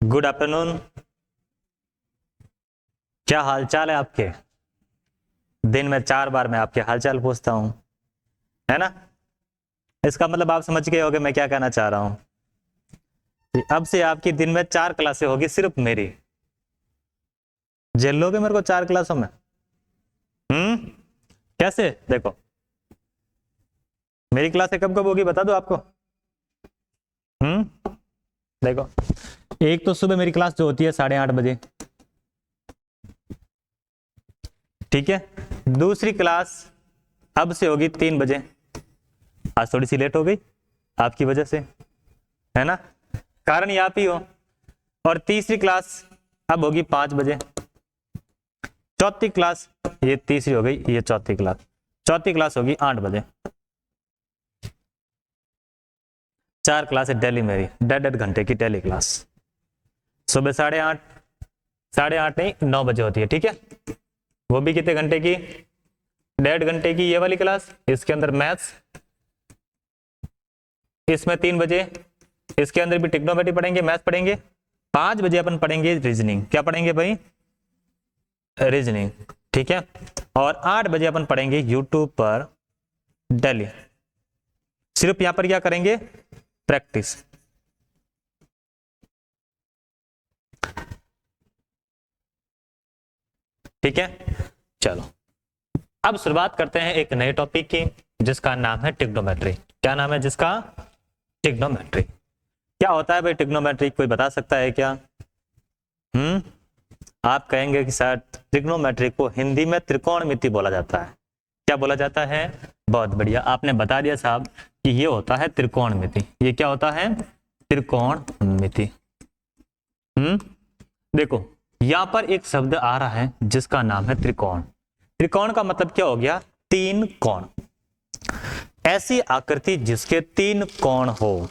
Good afternoon. क्या हालचाल है आपके? दिन में 4 बार मैं आपके हालचाल पूछता हूं, है ना? इसका मतलब आप समझ गए होंगे मैं क्या कहना चाह रहा हूं। अब से आपकी दिन में 4 क्लासें होगी, सिर्फ मेरी। झेल लोगे मेरे को 4 क्लासों में? कैसे? देखो, मेरी क्लासें कब कब होगी बता दो आपको। देखो, एक तो सुबह मेरी क्लास जो होती है 8:30 बजे, ठीक है। दूसरी क्लास अब से होगी 3 बजे। आज थोड़ी सी लेट हो गई आपकी वजह से, है ना? कारण ये आप ही हो। और तीसरी क्लास अब होगी 5 बजे। चौथी क्लास, ये तीसरी हो गई, ये चौथी क्लास। चौथी क्लास होगी 8 बजे। 4 क्लास है डेली मेरी, 1.5 घंटे की डेली क्लास। सुबह 8:30, 8:30 नहीं 9 बजे होती है, ठीक है। वो भी कितने घंटे की? 1.5 घंटे की ये वाली क्लास। इसके अंदर मैथ्स, इसमें 3 बजे इसके अंदर भी ट्रिग्नोमेट्री पढ़ेंगे, मैथ्स पढ़ेंगे। 5 बजे अपन पढ़ेंगे रीजनिंग। क्या पढ़ेंगे भाई? रीजनिंग, ठीक है। और 8 बजे अपन पढ़ेंगे यूट्यूब पर डेली। सिर्फ यहां पर क्या करेंगे? प्रैक्टिस। ठीक है, चलो अब शुरुआत करते हैं एक नए टॉपिक की, जिसका नाम है ट्रिग्नोमेट्री। क्या नाम है जिसका? ट्रिग्नोमेट्री। क्या होता है भाई ट्रिग्नोमेट्री? कोई बता सकता है क्या? आप कहेंगे कि सर ट्रिग्नोमेट्री को हिंदी में त्रिकोणमिति बोला जाता है। क्या बोला जाता है? बहुत बढ़िया, आपने बता दिया साहब कि ये होता है त्रिकोणमिति। ये क्या होता है? त्रिकोणमिति। देखो, यहां पर एक शब्द आ रहा है जिसका नाम है त्रिकोण। त्रिकोण का मतलब क्या हो गया? 3 कोण। ऐसी आकृति जिसके 3 कोण हो।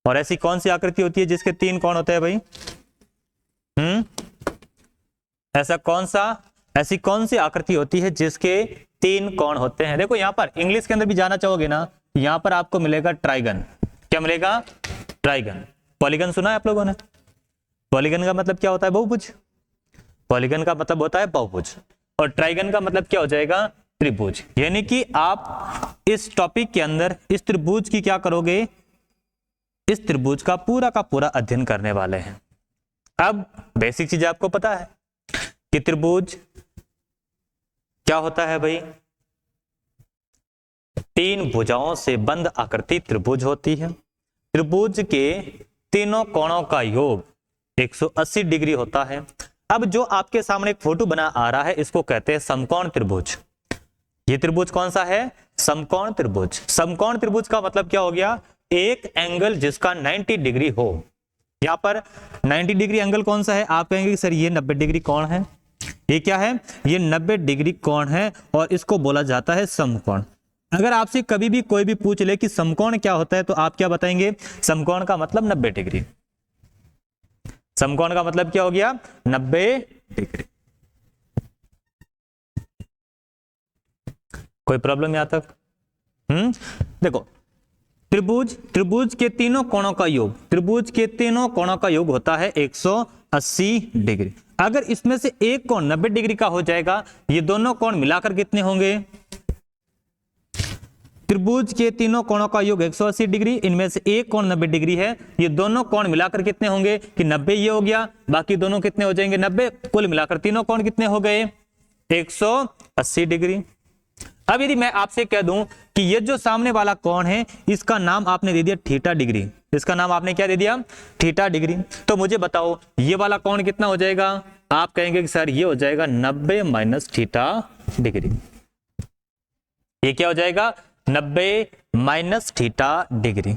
और ऐसी कौन सी आकृति होती है जिसके 3 कोण होते हैं भाई? ऐसी कौन सी आकृति होती है जिसके 3 कोण होते हैं? देखो, यहां पर इंग्लिश के अंदर भी जाना चाहोगे ना, यहां पर आपको मिलेगा ट्राइगन। क्या मिलेगा? ट्राइगन। पॉलीगन सुना है आप लोगों ने? पॉलीगन का मतलब क्या होता है? बहुभुज। पॉलीगन का मतलब होता है बहुभुज। और ट्राइगन का मतलब क्या हो जाएगा? त्रिभुज। यानी कि आप इस टॉपिक के अंदर इस त्रिभुज की क्या करोगे? इस त्रिभुज का पूरा अध्ययन करने वाले हैं। अब बेसिक चीज आपको पता है कि त्रिभुज क्या होता है भाई? 3 भुजाओं से बंद आकृति त्रिभुज होती है। त्रिभुज के तीनों कोणों का योग 180 डिग्री होता है। अब जो आपके सामने एक फोटो बना आ रहा है, इसको कहते हैं समकोण त्रिभुज। ये त्रिभुज कौन सा है? समकोण त्रिभुज। समकोण त्रिभुज का मतलब क्या हो गया? एक एंगल जिसका 90 डिग्री हो। यहां पर 90 डिग्री एंगल कौन सा है? आप कहेंगे कि सर ये 90 डिग्री कोण है। ये क्या है? ये 90 डिग्री कोण है और इसको बोला जाता है समकोण। अगर आपसे कभी भी कोई भी पूछ ले कि समकोण क्या होता है, तो आप क्या बताएंगे? समकोण का मतलब 90 डिग्री। समकोण का मतलब क्या हो गया? 90 डिग्री। कोई प्रॉब्लम यहां तक? देखो, त्रिभुज के तीनों कोणों का योग, त्रिभुज के तीनों कोणों का योग होता है 180 डिग्री। अगर इसमें से एक कोण 90 डिग्री का हो जाएगा, ये दोनों कोण मिलाकर कितने होंगे? त्रिभुज के तीनों कोणों का योग 180 डिग्री, इनमें से एक कोण 90 डिग्री है। ये दोनों कोण मिलाकर कितने होंगे? कि 90 ये हो गया, बाकी दोनों कितने हो जाएंगे? 90। कुल मिलाकर तीनों कोण कितने हो गए? 180 डिग्री। अब यदि मैं आपसे कह दूं कि ये जो सामने वाला कोण है, इसका नाम आपने दे दिया थीटा डिग्री। इसका नाम आपने क्या दे दिया? Theta degree. तो मुझे बताओ ये वाला कोण कितना हो जाएगा? आप कहेंगे कि सर ये हो जाएगा 90 माइनस थीटा डिग्री। ये क्या हो जाएगा? 90 माइनस थीटा डिग्री।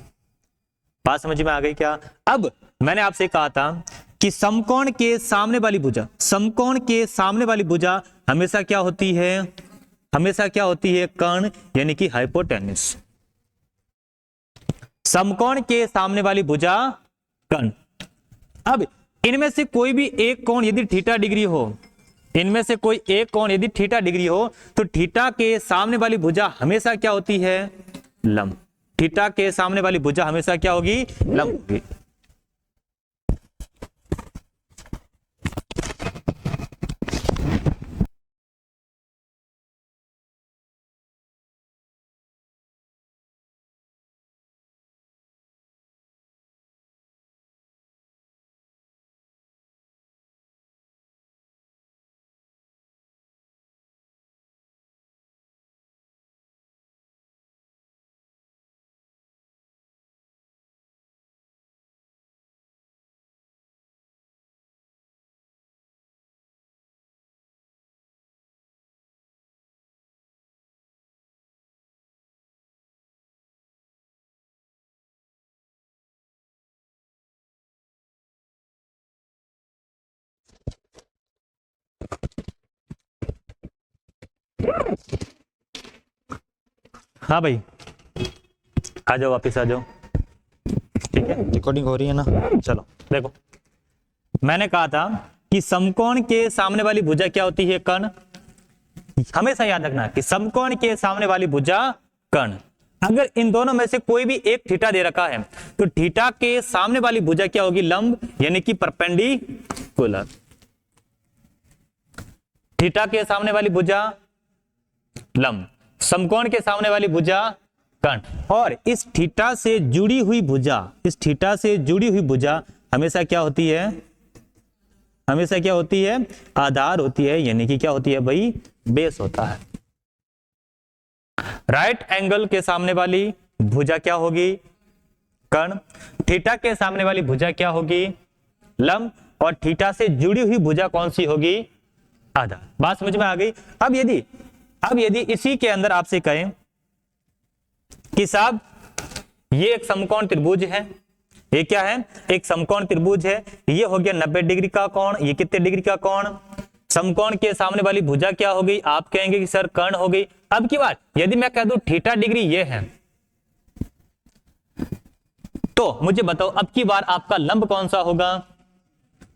बात समझ में आ गई क्या? अब मैंने आपसे कहा था कि समकोण के सामने वाली भुजा, समकोण के सामने वाली भुजा हमेशा क्या होती है? हमेशा क्या होती है? कर्ण, यानी कि हाइपोटेन्यूस। समकोण के सामने वाली भुजा कर्ण। अब इनमें से कोई भी एक कोण यदि थीटा डिग्री हो, इनमें से कोई एक कोण यदि थीटा डिग्री हो, तो थीटा के सामने वाली भुजा हमेशा क्या होती है? लंब। थीटा के सामने वाली भुजा हमेशा क्या होगी? लंब होगी। हाँ भाई, आ जाओ, वापिस आ जाओ। ठीक है, रिकॉर्डिंग हो रही है ना। चलो देखो, मैंने कहा था कि समकोण के सामने वाली भुजा क्या होती है? कर्ण। हमेशा याद रखना कि समकोण के सामने वाली भुजा कर्ण। अगर इन दोनों में से कोई भी एक थीटा दे रखा है तो थीटा के सामने वाली भुजा क्या होगी? लंब, यानी कि परपेंडिकुलर। थीटा के सामने वाली भुजा लंब, समकोण के सामने वाली भुजा कर्ण। और इस थीटा से जुड़ी हुई भुजा, इस थीटा से जुड़ी हुई भुजा हमेशा क्या होती है? हमेशा क्या होती है? आधार होती है, यानी कि क्या होती है भाई? बेस होता है। राइट एंगल के सामने वाली भुजा क्या होगी? कर्ण। थीटा के सामने वाली भुजा क्या होगी? लंब। और थीटा से जुड़ी हुई भुजा कौन सी होगी? आधार। बात समझ में आ गई? अब यदि इसी के अंदर आपसे कहें कि साहब ये एक समकोण त्रिभुज है, ये क्या है? एक समकोण त्रिभुज है, ये हो गया 90 डिग्री का कोण, ये कितने डिग्री का कोण? समकोण के सामने वाली भुजा क्या हो गई? आप कहेंगे कि सर कर्ण हो गई। अब की बात, यदि मैं कह दूं थीटा डिग्री ये है, तो मुझे बताओ अब की बार आपका लंब कौन सा होगा?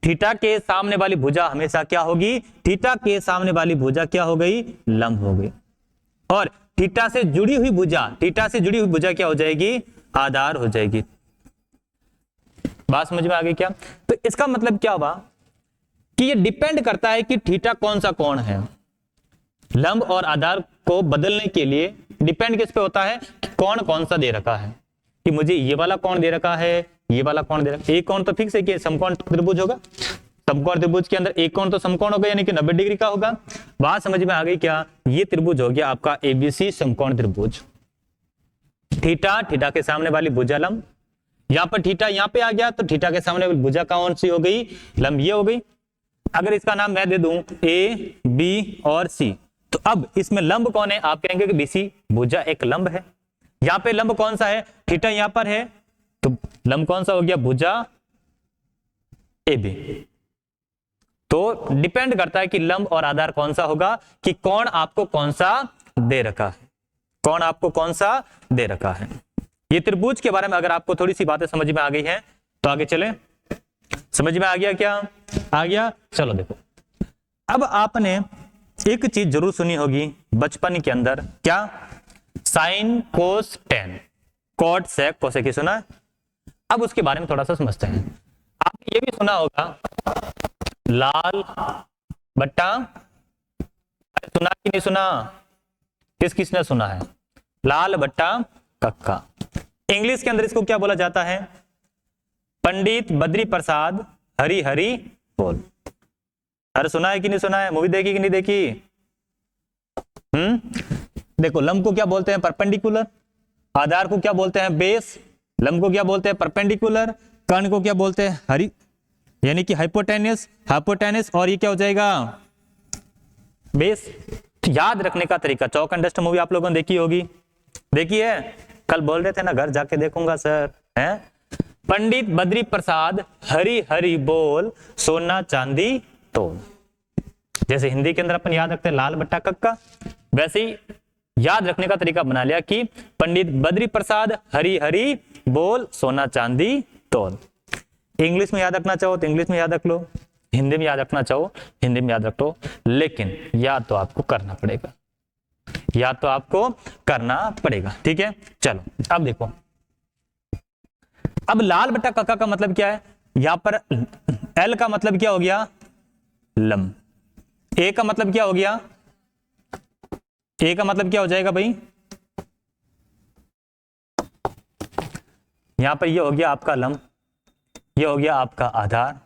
थीटा के सामने वाली भुजा हमेशा क्या होगी? थीटा के सामने वाली भुजा क्या हो गई? लंब हो गई। और थीटा से जुड़ी हुई भुजा, थीटा से जुड़ी हुई भुजा क्या हो जाएगी? आधार हो जाएगी। बात समझ में आ गई क्या? तो इसका मतलब क्या हुआ कि ये डिपेंड करता है कि थीटा कौन सा कोण है। लंब और आधार को बदलने के लिए डिपेंड किस पे होता है? कोण कौन सा दे रखा है, कि मुझे ये वाला कोण दे रखा है, ये वाला कोण दे रखा है। एक कोण तो फिक्स है कि समकोण त्रिभुज होगा, समकोण त्रिभुज के अंदर एक कोण तो समकोण होगा, यानी कि 90 डिग्री का होगा। बात समझ में आ गई क्या? ये त्रिभुज हो गया आपका एबीसी समकोण त्रिभुज। थीटा, थीटा के सामने वाली भुजा लंब, यहां पर थीटा यहां पे आ गया तो थीटा के सामने वाली भुजा कौन सी हो गई? लंब, ये हो गई। अगर इसका नाम मैं दे दूं ए, बी और सी, तो अब इसमें लंब कौन है? आप कहेंगे कि बीसी भुजा एक लंब है। यहां पे लंब कौन सा है? थीटा यहां पर है, तो लंब कौन सा हो गया? भुजा ए बी। तो डिपेंड करता है कि लंब और आधार कौन सा होगा, कि कौन आपको कौन सा दे रखा है, कौन आपको कौन सा दे रखा है। ये त्रिभुज के बारे में अगर आपको थोड़ी सी बातें समझ में आ गई हैं तो आगे चले। समझ में आ गया क्या? आ गया। चलो देखो, अब आपने एक चीज जरूर सुनी होगी बचपन के अंदर, क्या? साइन, कोस, टेन, कॉट, सेक, कोसेक सुना है? अब उसके बारे में थोड़ा सा समझते हैं। आपने ये भी सुना होगा लाल बट्टा, सुना कि नहीं सुना? किसने सुना है? लाल बट्टा कक्का। इंग्लिश के अंदर इसको क्या बोला जाता है? पंडित बद्री प्रसाद हरी हरी बोल। अरे सुना है कि नहीं सुना है? मूवी देखी कि नहीं देखी? देखो, लंब को क्या बोलते हैं? परपेंडिकुलर। आधार को क्या बोलते हैं? बेस। लंब को क्या बोलते हैं? परपेंडिकुलर। कर्ण को क्या बोलते हैं? हरी, यानी कि हाइपोटेनस, हाइपोटेनस। और ये क्या हो जाएगा? बेस। याद रखने का तरीका, चौक एंड डस्ट मूवी आप लोगों ने देखी होगी, देखी है? कल बोल रहे थे ना घर जाके देखूंगा सर, हैं? पंडित बद्री प्रसाद हरी हरी बोल, सोना चांदी तोल। जैसे हिंदी के अंदर अपन याद रखते हैं लाल बट्टा कक्का, वैसे ही याद रखने का तरीका बना लिया कि पंडित बद्री प्रसाद हरी हरी बोल, सोना चांदी तोल। इंग्लिश में याद रखना चाहो तो इंग्लिश में याद रख लो, हिंदी में याद रखना चाहो हिंदी में याद रख लो, लेकिन याद तो आपको करना पड़ेगा, याद तो आपको करना पड़ेगा। ठीक है, चलो अब देखो, अब लाल बट्टा कक्का का मतलब क्या है? यहां पर एल का मतलब क्या हो गया? लंब। ए का मतलब क्या हो गया? ए का मतलब क्या हो जाएगा भाई? यहां पर ये हो गया आपका लंब, ये हो गया आपका आधार,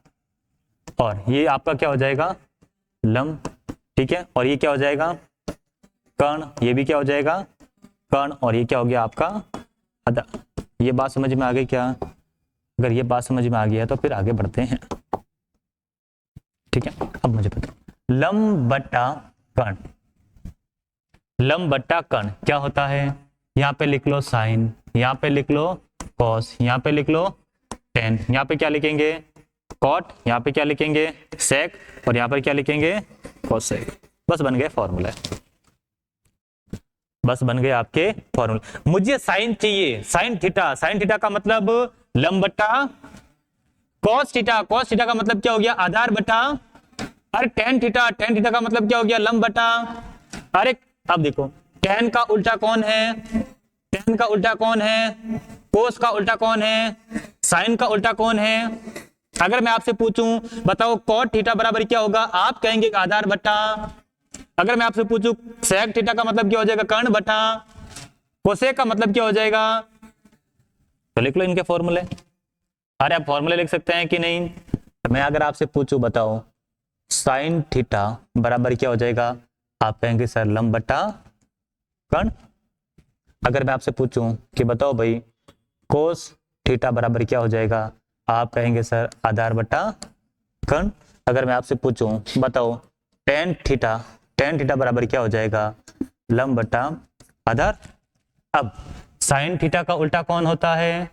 और ये आपका क्या हो जाएगा? लंब। ठीक है, और ये क्या हो जाएगा? कर्ण। ये भी क्या हो जाएगा? कर्ण। और ये क्या हो गया आपका? आधार। ये बात समझ में आ गई क्या? अगर ये बात समझ में आ गई है तो फिर आगे बढ़ते हैं। ठीक है, अब मुझे बताओ, लंब बट्टा कर्ण, लंब बट्टा कर्ण क्या होता है? यहां पे लिख लो साइन, यहां पे लिख लो कॉस, यहां पे लिख लो टेन, यहां पे क्या लिखेंगे? कॉट, यहां पे क्या लिखेंगे? सेक, और यहां पर क्या लिखेंगे? कोसेक। बस बन गए फॉर्मूला। बस बन गए आपके फॉर्मूले। मुझे साइन चाहिए, साइन थीटा, साइन थीटा का मतलब लंब बटा कॉस थीटा, कॉस थीटा का मतलब क्या हो गया आधार बटा, अरे टेन थीटा, टेन थीटा का मतलब क्या हो गया लंब बटा, अरे अब देखो टेन का उल्टा कौन है, टेन का उल्टा कौन है, कोस का उल्टा कौन है, साइन का उल्टा कौन है। अगर मैं आपसे पूछूं बताओ कॉट थीटा बराबर क्या होगा, आप कहेंगे आधार बटा। अगर मैं आपसे पूछूं सेक थीटा का मतलब क्या हो जाएगा कर्ण बटा, कोसेक का मतलब क्या हो जाएगा, तो लिख लो इनके फॉर्मूले। अरे आप फॉर्मूले लिख सकते हैं कि नहीं। तो मैं अगर आपसे पूछूं बताओ साइन थीटा बराबर क्या हो जाएगा, आप कहेंगे सर लंब बटा कर्ण। अगर मैं आपसे पूछूं कि बताओ भाई कोस थीटा बराबर क्या हो जाएगा, आप कहेंगे सर आधार बटा कर्ण। अगर मैं आपसे पूछूं बताओ टेन थीटा, टेन थीटा बराबर क्या हो जाएगा लंब बटा आधार। अब साइन थीटा का उल्टा कौन होता है,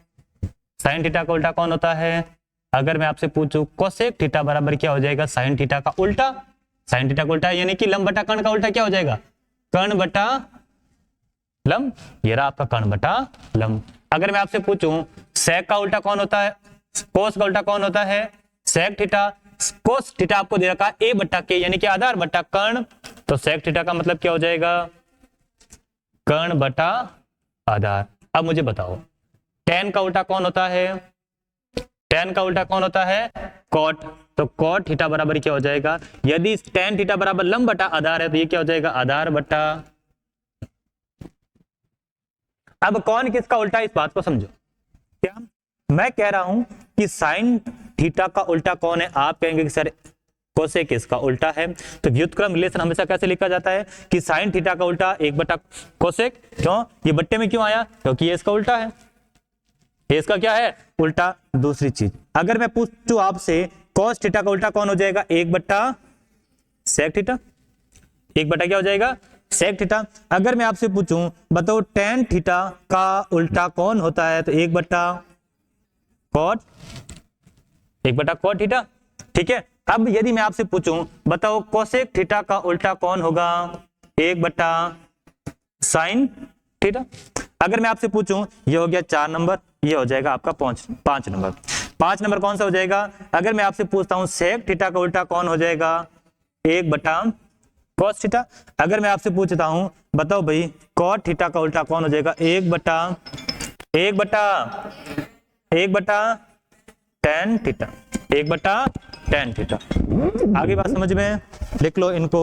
साइन थीटा का उल्टा कौन होता है। अगर मैं आपसे पूछूं कोसेक थीटा बराबर क्या हो जाएगा साइन थीटा का उल्टा, साइन थीटा का उल्टा यानी कि लंब बटा कर्ण का उल्टा क्या हो जाएगा कर्ण बटा लंब, ये रहा आपका कर्ण बटा लंब। अगर मैं आपसे पूछूं सेक का उल्टा कौन होता है, कोस का उल्टा कौन होता है सेक थीटा, कोस थीटा आपको दे रखा है ए बटा के यानी कि आधार बटा कर्ण, तो सेक थीटा का मतलब क्या हो जाएगा कर्ण बटा आधार। अब मुझे बताओ टेन का उल्टा कौन होता है, टेन का उल्टा कौन होता है कॉट, तो कॉट थीटा बराबर क्या हो जाएगा, यदि टेन थीटा बराबर लंब बटा आधार है तो ये क्या हो जाएगा आधार बटा। अब कौन किसका उल्टा इस बात को समझो, क्या मैं कह रहा हूं कि साइन थीटा का उल्टा कौन है, आप कहेंगे कि सर कोसेक इसका उल्टा है। तो व्युत्क्रम रिलेशन हमेशा कैसे लिखा जाता है कि साइन थीटा का उल्टा एक बटा कोसेक, क्यों ये बट्टे में क्यों आया, क्योंकि ये इसका उल्टा है, ये इसका क्या है उल्टा। दूसरी चीज अगर मैं पूछूं आपसे कॉस थीटा का उल्टा कौन हो जाएगा एक बट्टा सेक थीटा, एक बटा क्या हो जाएगा सेक थीटा। अगर मैं आपसे पूछूं बताओ टेन थीटा का उल्टा कौन होता है, तो एक बट्टा कॉट, एक बटा कॉट थीटा, ठीक है। अब यदि मैं आपसे पूछूं बताओ कोसेक थीटा का उल्टा कौन होगा, एक बटा साइन थीटा। अगर मैं आपसे पूछूं ये हो गया 4 नंबर, ये हो जाएगा आपका 5 नंबर। 5 नंबर कौन सा हो जाएगा। अगर मैं आपसे पूछता हूं सेक थीटा का उल्टा कौन हो जाएगा, एक बटा कॉस थीटा। अगर मैं आपसे पूछता हूं बताओ भाई कॉट थीटा का उल्टा कौन हो जाएगा, एक बटा टेन थीटा, एक बटा टेन थीटा। आगे बात समझ में, लिख लो इनको।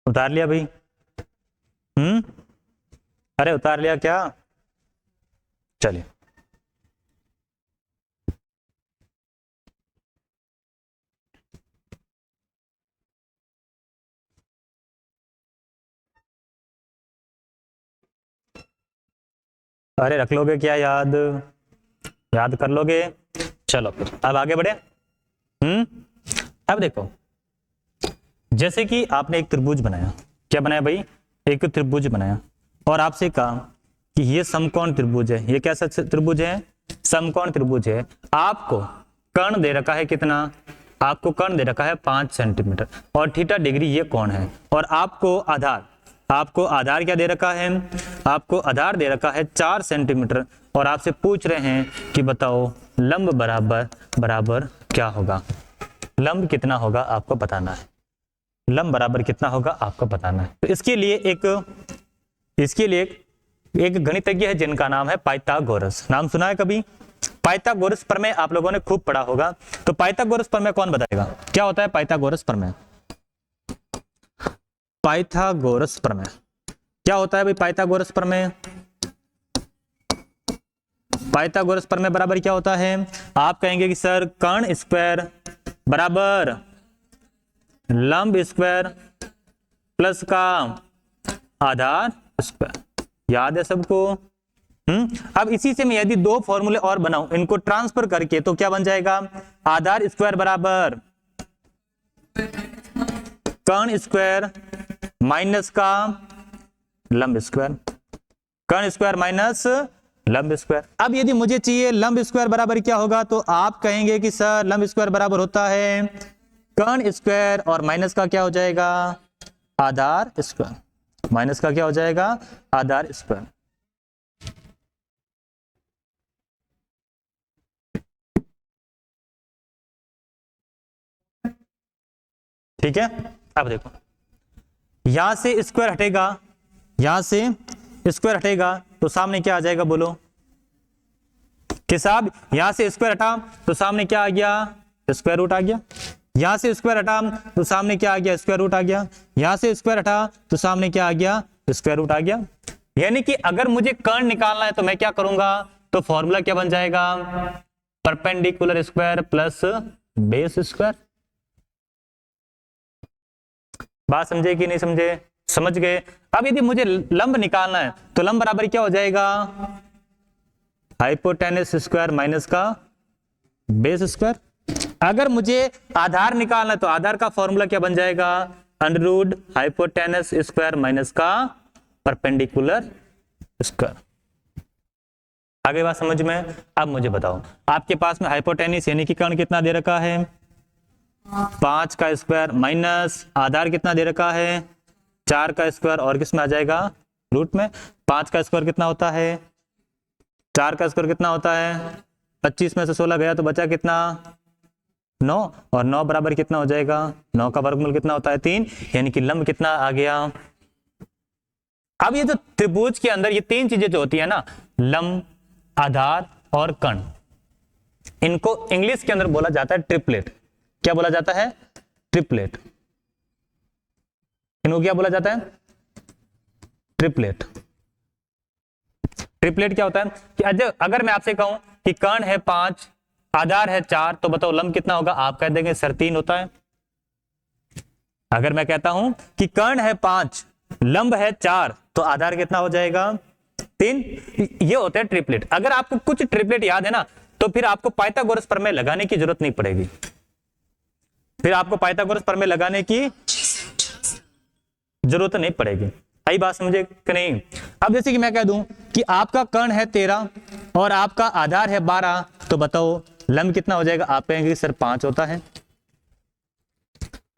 उतार लिया भाई, अरे उतार लिया क्या, चलिए अरे रख लोगे क्या याद, याद कर लोगे। चलो फिर अब आगे बढ़े। अब देखो जैसे कि आपने एक त्रिभुज बनाया, क्या बनाया भाई एक त्रिभुज बनाया, और आपसे कहा कि ये समकोण त्रिभुज है, ये कैसा त्रिभुज है समकोण त्रिभुज है। आपको कर्ण दे रखा है कितना, आपको कर्ण दे रखा है 5 सेंटीमीटर और थीटा डिग्री ये कोण है, और आपको आधार क्या दे रखा है, आपको आधार दे रखा है 4 सेंटीमीटर, और आपसे पूछ रहे हैं कि बताओ लंब बराबर क्या होगा, लंब कितना होगा आपको बताना है, लंब बराबर कितना होगा आपको बताना है। तो इसके लिए एक गणितज्ञ है जिनका नाम है पाइथागोरस, नाम सुना है कभी पाइथागोरस प्रमेय आप लोगों ने खूब पढ़ा होगा, तो पाइथागोरस प्रमेय कौन बताएगा? क्या होता है पाइथागोरस प्रमेय? पाइथागोरस प्रमेय क्या होता है भाई? पाइथागोरस प्रमेय, पाइथागोरस प्रमेय बराबर क्या होता है? आप कहेंगे कि सर कर्ण स्क्वायर बराबर लंब स्क्वायर प्लस का आधार स्क्वायर। याद है सबको? अब इसी से मैं यदि दो फॉर्मूले और बनाऊं, इनको ट्रांसफर करके, तो क्या बन जाएगा? आधार स्क्वायर बराबर कर्ण स्क्वायर माइनस का लंब स्क्वायर, कर्ण स्क्वायर माइनस लंब स्क्वायर। अब यदि मुझे चाहिए लंब स्क्वायर बराबर क्या होगा, तो आप कहेंगे कि सर लंब स्क्वायर बराबर होता है कर्ण स्क्वायर और माइनस का क्या हो जाएगा? आधार स्क्वायर। माइनस का क्या हो जाएगा? आधार स्क्वायर। ठीक है, अब देखो यहां से स्क्वायर हटेगा, यहां से स्क्वायर हटेगा तो सामने क्या आ जाएगा? बोलो कि साहब यहां से स्क्वायर हटा तो सामने क्या आ गया? स्क्वायर रूट आ गया। यहां से स्क्वायर हटा तो सामने क्या आ गया? स्क्वायर रूट आ गया। यहां से स्क्वायर हटा तो सामने क्या आ गया? स्क्वायर रूट आ गया। यानी कि अगर मुझे कर्ण निकालना है तो मैं क्या करूंगा? तो फॉर्मूला क्या बन जाएगा? Perpendicular square plus base square. बात समझे कि नहीं समझे? समझ गए। अब यदि मुझे लंब निकालना है तो लंब बराबर क्या हो जाएगा? हाइपोटेनस स्क्वायर माइनस का बेस स्क्वायर। अगर मुझे आधार निकालना है तो आधार का फॉर्मूला क्या बन जाएगा? Under root hypotenuse square minus का परपेंडिकुलर स्क्वायर। आगे बात समझ में? अब मुझे बताओ, आपके पास में हाइपोटेनस यानी कि कर्ण कितना दे रखा है? 5 का स्क्वायर माइनस आधार कितना दे रखा है? 4 का स्क्वायर और किस में आ जाएगा? रूट में। 5 का स्क्वायर कितना होता है? 4 का स्क्वायर कितना होता है? 25 में से 16 गया तो बचा कितना? 9। और 9 बराबर कितना हो जाएगा? 9 का वर्गमूल कितना होता है? 3। यानी कि लंब कितना आ गया? अब ये जो त्रिभुज के अंदर ये 3 चीजें जो होती है ना, लंब, आधार और कर्ण, इनको इंग्लिश के अंदर बोला जाता है ट्रिपलेट। क्या बोला जाता है? ट्रिपलेट। इनको क्या बोला जाता है? ट्रिपलेट। ट्रिपलेट क्या होता है कि अगर मैं आपसे कहूं कि कर्ण है 5, आधार है 4, तो बताओ लंब कितना होगा? आप कह देंगे सर 3 होता है। अगर मैं कहता हूं कि कर्ण है 5, लंब है 4, तो आधार कितना हो जाएगा? 3। ये होता है ट्रिपलेट। अगर आपको कुछ ट्रिपलेट याद है ना, तो फिर आपको पाइथागोरस प्रमेय लगाने की जरूरत नहीं पड़ेगी। फिर आपको पाइथागोरस प्रमेय लगाने की जरूरत नहीं पड़ेगी। आई बात समझे कि नहीं? अब जैसे कि मैं कह दूं कि आपका कर्ण है 13 और आपका आधार है 12, तो बताओ लंब कितना हो जाएगा? आप कहेंगे सर 5 होता है।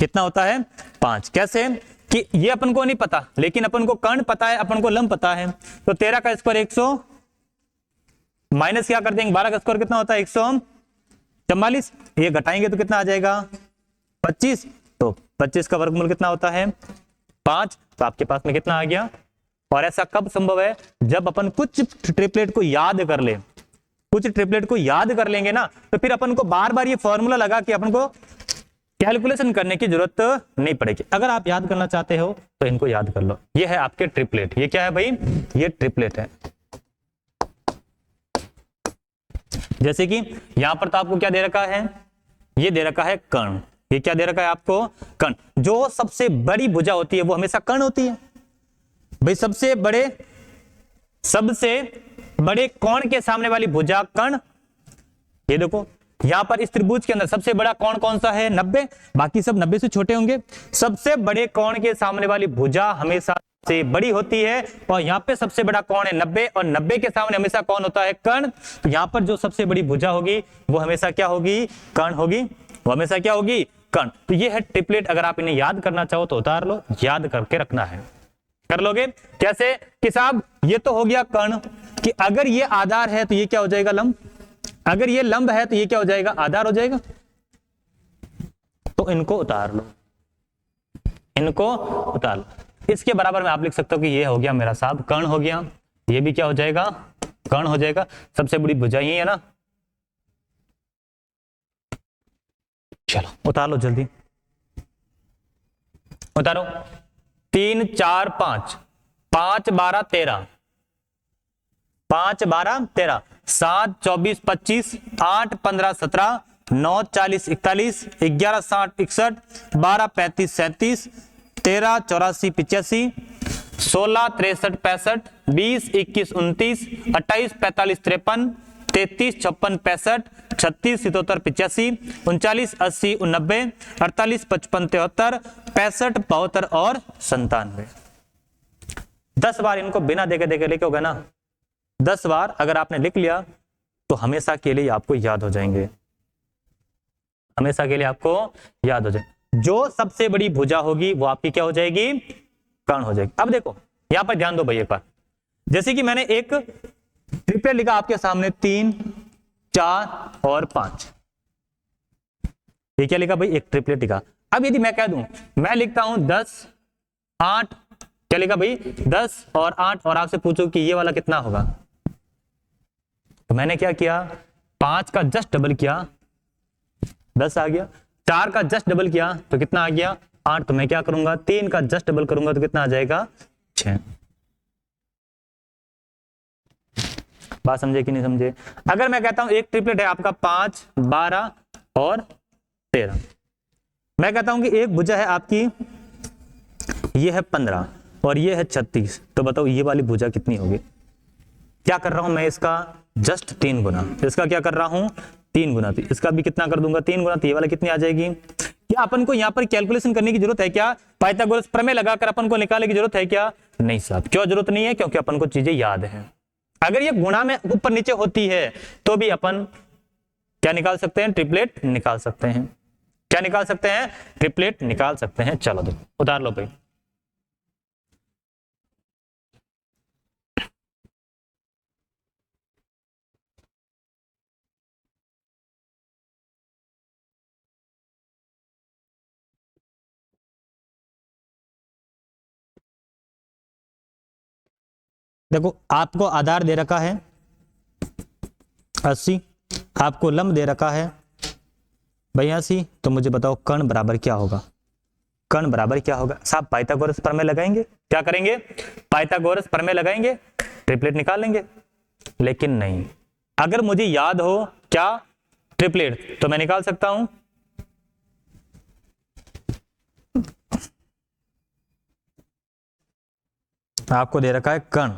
कितना होता है? 5। कैसे? कि ये अपन को नहीं पता, लेकिन अपन को कर्ण पता है, अपन को लंब पता है। तो 13 का स्क्वायर 100 माइनस क्या कर देंगे? 12 का स्क्वायर कितना होता है? 144। ये घटाएंगे तो कितना आ जाएगा? 25। तो 25 का वर्गमूल कितना होता है? 5। तो आपके पास में कितना आ गया? और ऐसा कब संभव है? जब अपन कुछ ट्रिपलेट को याद कर ले। कुछ ट्रिपलेट को याद कर लेंगे ना, तो फिर अपन को बार बार ये फॉर्मूला लगा के अपन को कैलकुलेशन करने की जरूरत नहीं पड़ेगी। अगर आप याद करना चाहते हो तो इनको याद कर लो। ये है आपके ट्रिपलेट। ये क्या है भाई? ये ट्रिपलेट है। जैसे कि यहां पर तो आपको क्या दे रखा है? ये दे रखा है कर्ण। ये क्या दे रखा है आपको? कर्ण। जो सबसे बड़ी भुजा होती है वो हमेशा कर्ण होती है भाई। सबसे बड़े कोण के सामने वाली भुजा कर्ण। ये देखो यहां पर इस त्रिभुज के अंदर सबसे बड़ा कोण कौन सा है? 90। बाकी सब 90 से छोटे होंगे। सबसे बड़े कोण के सामने वाली भुजा हमेशा से बड़ी होती है, और यहाँ पे सबसे बड़ा कोण है 90, और 90 के सामने हमेशा कौन होता है? कर्ण। तो यहाँ पर जो सबसे बड़ी भुजा होगी वो हमेशा क्या होगी? कर्ण होगी। वो हमेशा क्या होगी? कर्ण। तो ये है ट्रिपलेट। अगर आप इन्हें याद करना चाहो तो उतार लो, याद करके रखना है। कर लोगे? कैसे? कि साहब ये तो हो गया कर्ण, कि अगर ये आधार है तो ये क्या हो जाएगा? लंब। अगर ये लंब है तो ये क्या हो जाएगा? आधार हो जाएगा। तो इनको उतार लो, इनको उतार लो। इसके बराबर में आप लिख सकते हो कि ये हो गया मेरा साहब कर्ण हो गया। ये भी क्या हो जाएगा? कर्ण हो जाएगा। सबसे बड़ी भुजा ही है ना, चलो उतार लो जल्दी, उतारो। 3 4 5, 5 12 13, 5 12 13, 7 24 25, 8 15 17, 9 40 41, 11 60 61, 12 35 37, 13 84 85, 16 63 65, 20 21 29, 28 45 53, 33 56 65, 36 77 85, 39 80 89, 48 55 73, 65 72 और 97। 10 बार इनको बिना देखे देखे लिखे होगा ना, 10 बार अगर आपने लिख लिया तो हमेशा के लिए आपको याद हो जाएंगे, हमेशा के लिए आपको याद हो जाएंगे। जो सबसे बड़ी भुजा होगी वो आपकी क्या हो जाएगी, कर्ण हो जाएगी। अब देखो यहां पर ध्यान दो भाई एक बार, जैसे कि मैंने एक ट्रिपलेट लिखा आपके सामने, 3 4 और 5, ये क्या लिखा भाई, एक ट्रिपलेट लिखा। अब यदि मैं कह दूं, मैं लिखता हूं 10 8, क्या लिखा भाई 10 और 8, और आपसे पूछो कि ये वाला कितना होगा, तो मैंने क्या किया, 5 का जस्ट डबल किया 10 आ गया, 4 का जस्ट डबल किया तो कितना आ गया 8, तो मैं क्या करूंगा 3 का जस्ट डबल करूंगा तो कितना आ जाएगा 6। बात समझे कि नहीं समझे। अगर मैं कहता हूं एक ट्रिपलेट है आपका 5 12 और 13, मैं कहता हूं कि एक भुजा है आपकी, ये है 15 और ये है 36, तो बताओ ये वाली भुजा कितनी होगी। क्या कर रहा हूं मैं, इसका जस्ट 3 गुना, इसका क्या कर रहा हूं 3 गुना, तो इसका भी कितना कर दूंगा 3 गुना, तो ये वाला कितनी आ जाएगी। क्या अपन को यहाँ पर कैलकुलेशन करने की जरूरत है क्या, पाइथागोरस प्रमेय लगाकर अपन को निकालने की जरूरत है क्या, नहीं साहब। क्यों जरूरत नहीं है, क्योंकि अपन को चीजें याद है। अगर ये गुणा में ऊपर नीचे होती है तो भी अपन क्या निकाल सकते हैं, ट्रिपलेट निकाल सकते हैं। क्या निकाल सकते हैं, ट्रिपलेट निकाल सकते हैं। चलो देखो उतार लो भाई, देखो आपको आधार दे रखा है 80, आपको लंब दे रखा है 82, तो मुझे बताओ कर्ण बराबर क्या होगा, कर्ण बराबर क्या होगा। साहब पाइथागोरस प्रमेय लगाएंगे, क्या करेंगे, पाइथागोरस प्रमेय लगाएंगे, ट्रिपलेट निकाल लेंगे। लेकिन नहीं, अगर मुझे याद हो क्या ट्रिपलेट, तो मैं निकाल सकता हूं। आपको दे रखा है कर्ण,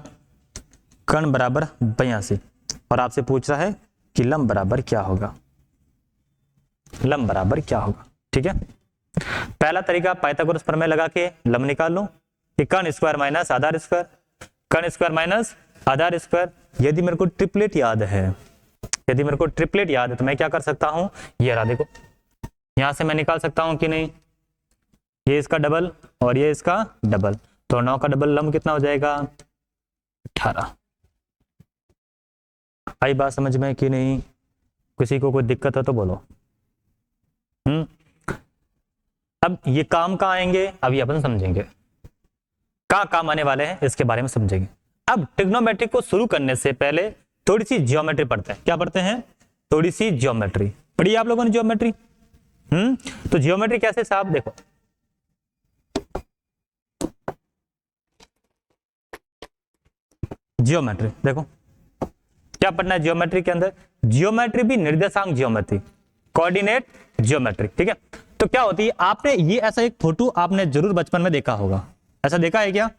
कर्ण बराबर 82, और आपसे पूछ रहा है कि लंब बराबर क्या होगा, लंब बराबर क्या होगा। ठीक है, पहला तरीका पाइथागोरस प्रमेय लगा के लंब निकाल लो कि कर्ण स्क्वायर माइनस आधार स्क्वायर, कर्ण स्क्वायर माइनस आधार स्क्वायर। यदि मेरे को ट्रिपलेट याद है, यदि मेरे को ट्रिपलेट याद है तो मैं क्या कर सकता हूं, ये रहा देखो, यहां से मैं निकाल सकता हूं कि नहीं, ये इसका डबल और ये इसका डबल, तो 9 का डबल लंब कितना हो जाएगा 18। आई बात समझ में कि नहीं, किसी को कोई दिक्कत है तो बोलो। अब ये काम कहाँ आएंगे, अभी अपन समझेंगे कहाँ काम आने वाले हैं, इसके बारे में समझेंगे। अब ट्रिग्नोमेट्री को शुरू करने से पहले थोड़ी सी ज्योमेट्री पढ़ते हैं। क्या पढ़ते हैं, थोड़ी सी ज्योमेट्री पढ़ी आप लोगों ने ज्योमेट्री। तो ज्योमेट्री कैसे साहब, देखो ज्योमेट्री, देखो क्या पढ़ना है ज्योमेट्री के अंदर, ज्योमेट्री भी निर्देशांक ज्योमेट्री, कोऑर्डिनेट ज्योमेट्री। ठीक है, तो क्या होती है, आपने ये ऐसा एक फोटो आपने जरूर बचपन में देखा होगा, ऐसा देखा है क्या,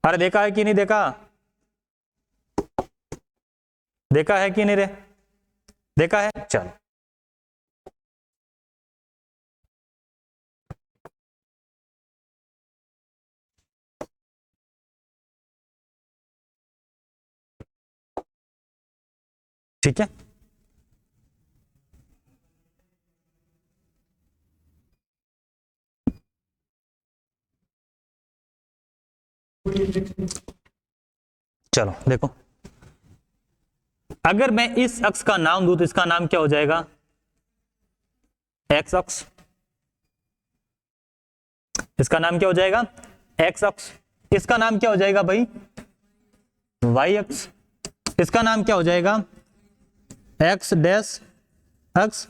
अरे देखा है कि नहीं देखा, देखा है कि नहीं रे, देखा है। चलो ठीक है, चलो देखो, अगर मैं इस अक्ष का नाम दूं तो इसका नाम क्या हो जाएगा, एक्स अक्ष। इसका नाम क्या हो जाएगा, एक्स अक्ष। इसका नाम क्या हो जाएगा भाई, वाई अक्ष। इसका नाम क्या हो जाएगा, एक्स डैश अक्ष।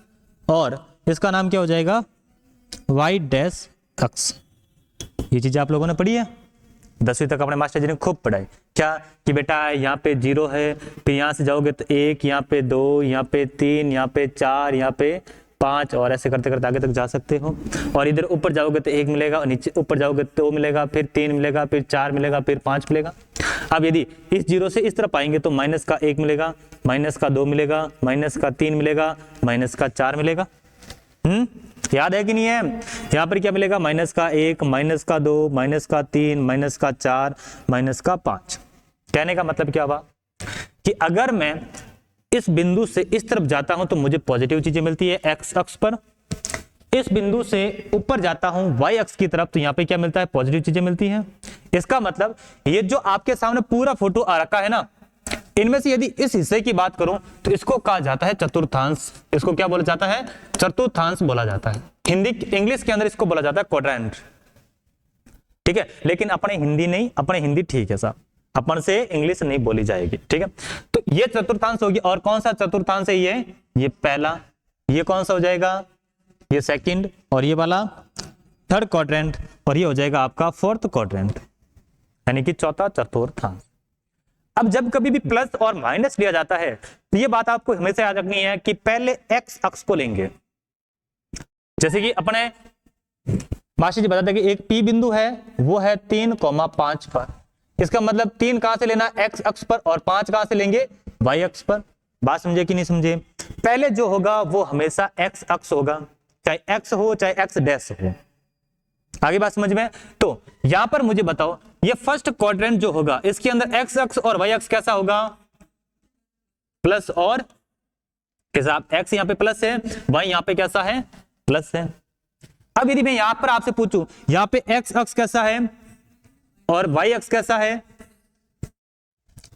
और इसका नाम क्या हो जाएगा, y डैश x। ये चीज आप लोगों ने पढ़ी है 10वीं तक, अपने मास्टर जी ने खूब पढ़ाई। क्या कि बेटा यहाँ पे 0 है, फिर यहाँ से जाओगे तो 1, यहाँ पे 2, यहाँ पे 3, यहाँ पे 4, यहाँ पे 5, और ऐसे करते करते आगे तक जा सकते हो। और इधर ऊपर जाओगे तो 1 मिलेगा, और नीचे ऊपर जाओगे तो 2 मिलेगा, फिर 3 मिलेगा, फिर 4 मिलेगा, फिर 5 मिलेगा। अब यदि इस 0 से इस तरफ आएंगे तो माइनस का 1 मिलेगा, माइनस का 2 मिलेगा, माइनस का 3 मिलेगा, माइनस का 4 मिलेगा। याद है कि नहीं है? यहाँ पर क्या मिलेगा, माइनस का 1, माइनस का 2, माइनस का 3, माइनस का 4, माइनस का 5। कहने का मतलब क्या हुआ कि अगर मैं इस बिंदु से इस तरफ जाता हूं तो मुझे पॉजिटिव चीजें मिलती है एक्स अक्ष पर, इस बिंदु से ऊपर जाता हूं वाई अक्ष की तरफ तो यहाँ पे क्या मिलता है, पॉजिटिव चीजें मिलती हैं। इसका मतलब ये जो आपके सामने पूरा फोटो आ रखा है ना, इनमें से यदि इस हिस्से की बात करूं तो इसको कहा जाता है चतुर्थांश। इसको क्या बोला जाता है, चतुर्थांश बोला जाता है। हिंदी इंग्लिश के अंदर इसको बोला जाता है क्वाड्रेंट, ठीक है। लेकिन अपने हिंदी नहीं, अपने हिंदी ठीक है साहब, अपन से इंग्लिश नहीं बोली जाएगी, ठीक है। तो ये चतुर्थांश होगी। और कौन सा चतुर्थांश है ये पहला, ये कौन सा हो जाएगा, ये सेकंड, और ये वाला थर्ड क्वाड्रेंट, और ये हो जाएगा आपका फोर्थ क्वाड्रेंट, यानी कि चौथा चतुर्थांश। अब जब कभी भी प्लस और माइनस लिया जाता है तो ये बात आपको हमेशा याद रखनी है कि पहले एक्स अक्ष को लेंगे। जैसे कि अपने मास्टर जी बताते हैं कि एक पी बिंदु है, वो है 3,5 पर। इसका मतलब 3 कहां से लेना, एक्स अक्ष पर, और 5 कहां से लेंगे, वाई अक्ष पर। बात समझे कि नहीं समझे? पहले जो होगा वो हमेशा एक्स अक्ष होगा, चाहे एक्स हो चाहे एक्स डैश हो। आगे बात समझ में? तो यहां पर मुझे बताओ, ये फर्स्ट क्वाड्रेंट जो होगा इसके अंदर एक्स अक्ष और वाई अक्ष कैसा होगा, प्लस और कैसा, एक्स यहां पे प्लस है, वाई यहां पे कैसा है, प्लस है। अब यदि मैं यहां पर आपसे पूछूं यहां पे एक्स अक्ष कैसा है और वाई अक्ष कैसा है,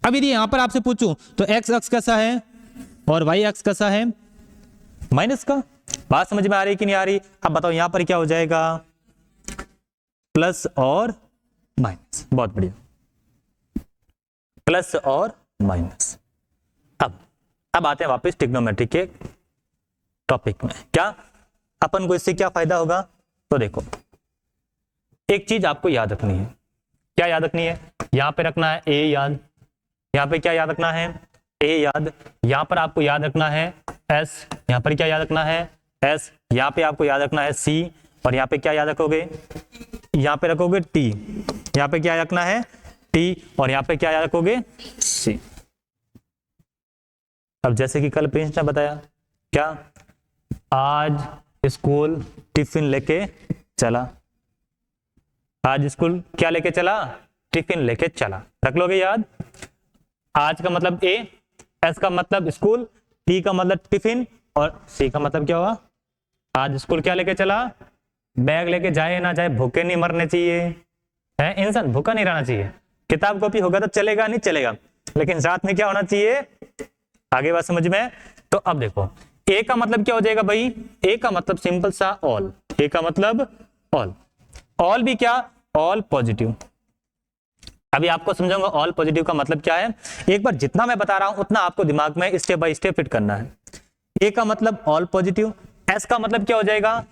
अब यदि यहां पर आपसे पूछूं तो एक्स अक्ष कैसा है और वाई अक्ष कैसा है, माइनस का। बात समझ में आ रही कि नहीं आ रही? अब बताओ यहां पर क्या हो जाएगा, प्लस और माइनस। बहुत बढ़िया, प्लस और माइनस। अब आते हैं वापस ट्रिग्नोमेट्री के टॉपिक में। क्या अपन को इससे क्या फायदा होगा, तो देखो एक चीज आपको याद रखनी है। क्या याद रखनी है? यहां पे रखना है ए याद, यहां पे क्या याद रखना है, ए याद। यहां पर आपको याद रखना है एस, यहां पर क्या याद रखना है, एस। यहां पे आपको याद रखना है सी, और यहां पे क्या याद रखोगे, यहां पे रखोगे टी। यहां पे क्या रखना है, टी, और यहां पे क्या याद रखोगे, सी। अब जैसे कि कल प्रिंस ने बताया, क्या आज स्कूल टिफिन लेके चला, आज स्कूल क्या लेके चला, टिफिन लेके चला। रख लोगे याद? आज का मतलब ए, एस का मतलब स्कूल, टी का मतलब टिफिन, और सी का मतलब क्या हुआ, आज स्कूल क्या लेके चला, बैग लेके जाए ना जाए भूखे नहीं मरने चाहिए, है इंसान भूखा नहीं रहना चाहिए। किताब कॉपी होगा तो चलेगा नहीं चलेगा, लेकिन साथ में क्या होना चाहिए। आगे बात समझ में? तो अब देखो ए का मतलब क्या हो जाएगा भाई, ए का मतलब सिंपल सा ऑल, ए का मतलब ऑल। ऑल भी क्या, ऑल पॉजिटिव। अभी आपको समझाऊंगा ऑल पॉजिटिव का मतलब क्या है। एक बार जितना मैं बता रहा हूं उतना आपको दिमाग में स्टेप बाय स्टेप फिट करना है। ए का मतलब ऑल पॉजिटिव, एस का मतलब क्या हो जाएगा,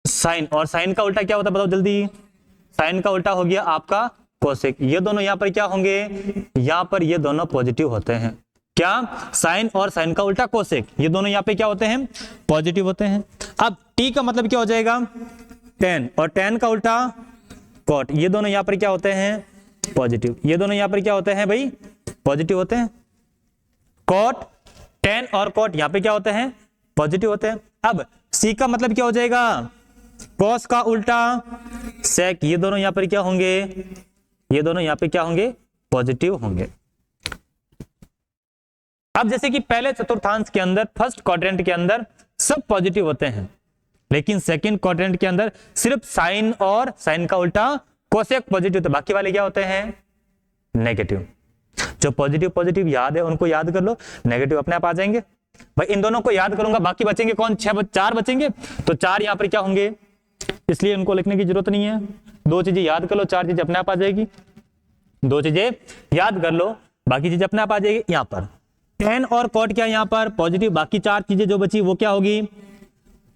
साइन, और साइन का उल्टा क्या होता है बताओ जल्दी, साइन का उल्टा हो गया आपका कोसेक। ये दोनों यहां पर क्या होंगे, यहां पर ये दोनों पॉजिटिव होते हैं। क्या, साइन और साइन का उल्टा कोसेक, ये दोनों यहां पे क्या होते हैं, पॉजिटिव होते हैं। अब टी का मतलब क्या हो जाएगा, टेन, और टेन का उल्टा कॉट, ये दोनों यहां पर क्या होते हैं, पॉजिटिव। ये दोनों यहां पर क्या होते हैं भाई, पॉजिटिव होते हैं। कॉट, टेन और कॉट यहां पे क्या होते हैं, पॉजिटिव होते हैं। अब सी का मतलब क्या हो जाएगा, कॉस का उल्टा सेक, ये दोनों यहां पर क्या होंगे, ये दोनों यहां पे क्या होंगे, पॉजिटिव होंगे। अब जैसे कि पहले चतुर्थांश के अंदर फर्स्ट क्वाड्रेंट के अंदर सब पॉजिटिव होते हैं, लेकिन सेकंड क्वाड्रेंट के अंदर सिर्फ साइन और साइन का उल्टा कोसेक पॉजिटिव, तो बाकी वाले क्या होते हैं, नेगेटिव। जो पॉजिटिव पॉजिटिव याद है उनको याद कर लो, नेगेटिव अपने आप आ जाएंगे। भाई इन दोनों को याद करूंगा, बाकी बचेंगे कौन, 4 बचेंगे, तो 4 यहां पर क्या होंगे, इसलिए इनको लिखने की जरूरत नहीं है। 2 चीजें याद कर लो, 4 चीजें अपने आप आ जाएगी। 2 चीजें याद कर लो, बाकी चीजें अपने आप आ जाएगी। यहां पर टेन और कॉट क्या है यहाँ पर पॉजिटिव, बाकी चार चीजें जो बची वो क्या होगी,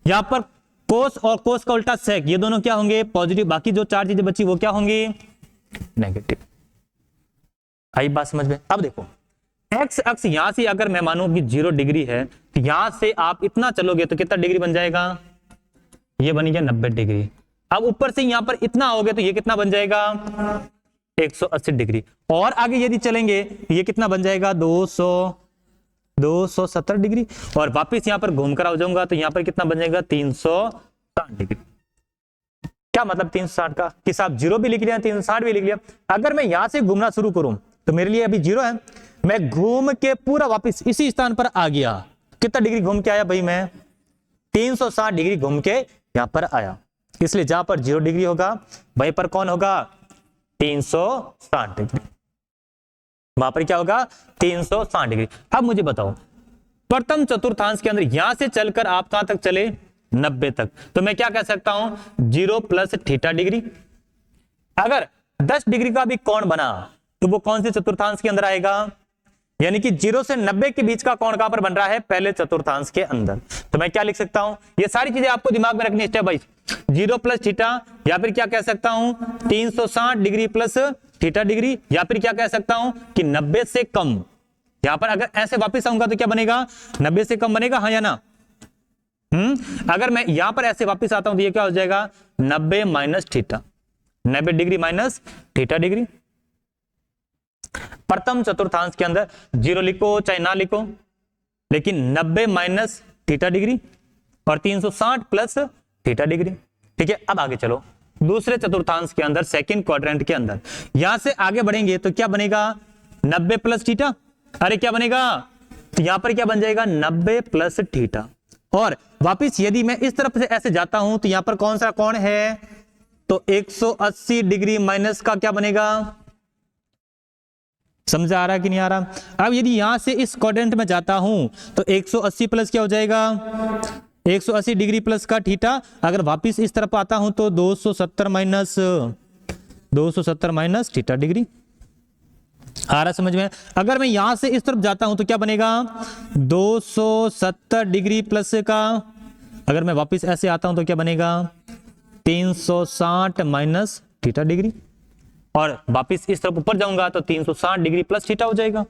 यहाँ पर कोस और कोस का उल्टा सेक, ये दोनों क्या होंगे पॉजिटिव, बाकी जो चार चीजें बची वो क्या होंगी नेगेटिव। आई बात समझ में। अब देखो एक्स अक्ष यहां से अगर मैं मानूं कि 0 डिग्री है तो यहां से आप इतना चलोगे तो कितना डिग्री बन जाएगा, ये बन गया 90 डिग्री। अब ऊपर से यहां पर इतना आओगे तो ये कितना बन जाएगा 180 डिग्री, और आगे यदि चलेंगे ये कितना बन जाएगा 270 डिग्री, और वापस यहां पर घूमकर आ जाऊंगा तो यहां पर कितना बन जाएगा 360 डिग्री। क्या मतलब 360 का, कि साहब 0 भी लिख लिया 360 भी लिख लिया। अगर मैं यहां से घूमना शुरू करूं तो मेरे लिए अभी 0 है, मैं घूम के पूरा वापस इसी स्थान पर आ गया, कितना डिग्री घूम के आया भाई मैं 360 डिग्री घूम के यहां पर आया, इसलिए जहां पर 0 डिग्री होगा वहीं पर कौन होगा 360 डिग्री, वहां पर क्या होगा 360 डिग्री। अब मुझे बताओ प्रथम चतुर्थांश के अंदर यहां से चलकर आप कहां तक चले 90 तक, तो मैं क्या कह सकता हूं 0 प्लस थीटा डिग्री। अगर 10 डिग्री का भी कोण बना तो वो कौन से चतुर्थांश के अंदर आएगा, यानी कि 0 से 90 के बीच का कोण कहां पर बन रहा है पहले चतुर्थांश के अंदर। तो मैं क्या लिख सकता हूं, ये सारी चीजें आपको दिमाग में रखनी है स्टेप बाय, 0 प्लस थीटा, या फिर क्या कह सकता हूं 360 डिग्री प्लस थीटा डिग्री, या फिर क्या कह सकता हूं कि 90 से कम। यहां पर अगर ऐसे वापस आऊंगा तो क्या बनेगा 90 से कम बनेगा, हाँ या ना। अगर मैं यहां पर ऐसे वापस आता हूं तो ये क्या हो जाएगा 90 minus theta, 90 degree minus theta degree. प्रथम चतुर्थांश के अंदर 0 लिखो चाहे ना लिखो, लेकिन 90 माइनस थीटा डिग्री और 360 प्लस थीटा डिग्री। ठीक है, अब आगे चलो दूसरे चतुर्थांश के अंदर सेकंड क्वाड्रेंट के अंदर, यहां से आगे बढ़ेंगे तो क्या बनेगा 90 प्लस थीटा, अरे क्या बनेगा, तो यहां पर क्या बन जाएगा 90 प्लस थीटा, और वापिस यदि मैं इस तरफ से ऐसे जाता हूं तो यहां पर कौन सा कोण है, तो 180 डिग्री माइनस का क्या बनेगा, समझ आ रहा कि नहीं आ रहा। अब यदि यहां से इस क्वाड्रेंट में जाता हूं तो 180 प्लस क्या हो जाएगा 180 डिग्री प्लस का थीटा, अगर वापिस इस तरफ आता हूं तो 270 माइनस थीटा डिग्री। आ रहा समझ में। अगर मैं यहां से इस तरफ जाता हूं तो क्या बनेगा 270 डिग्री प्लस का, अगर मैं वापस ऐसे आता हूं तो क्या बनेगा 360 माइनस थीटा डिग्री, और वापस इस तरफ ऊपर जाऊंगा तो 360 डिग्री प्लस थीटा हो जाएगा।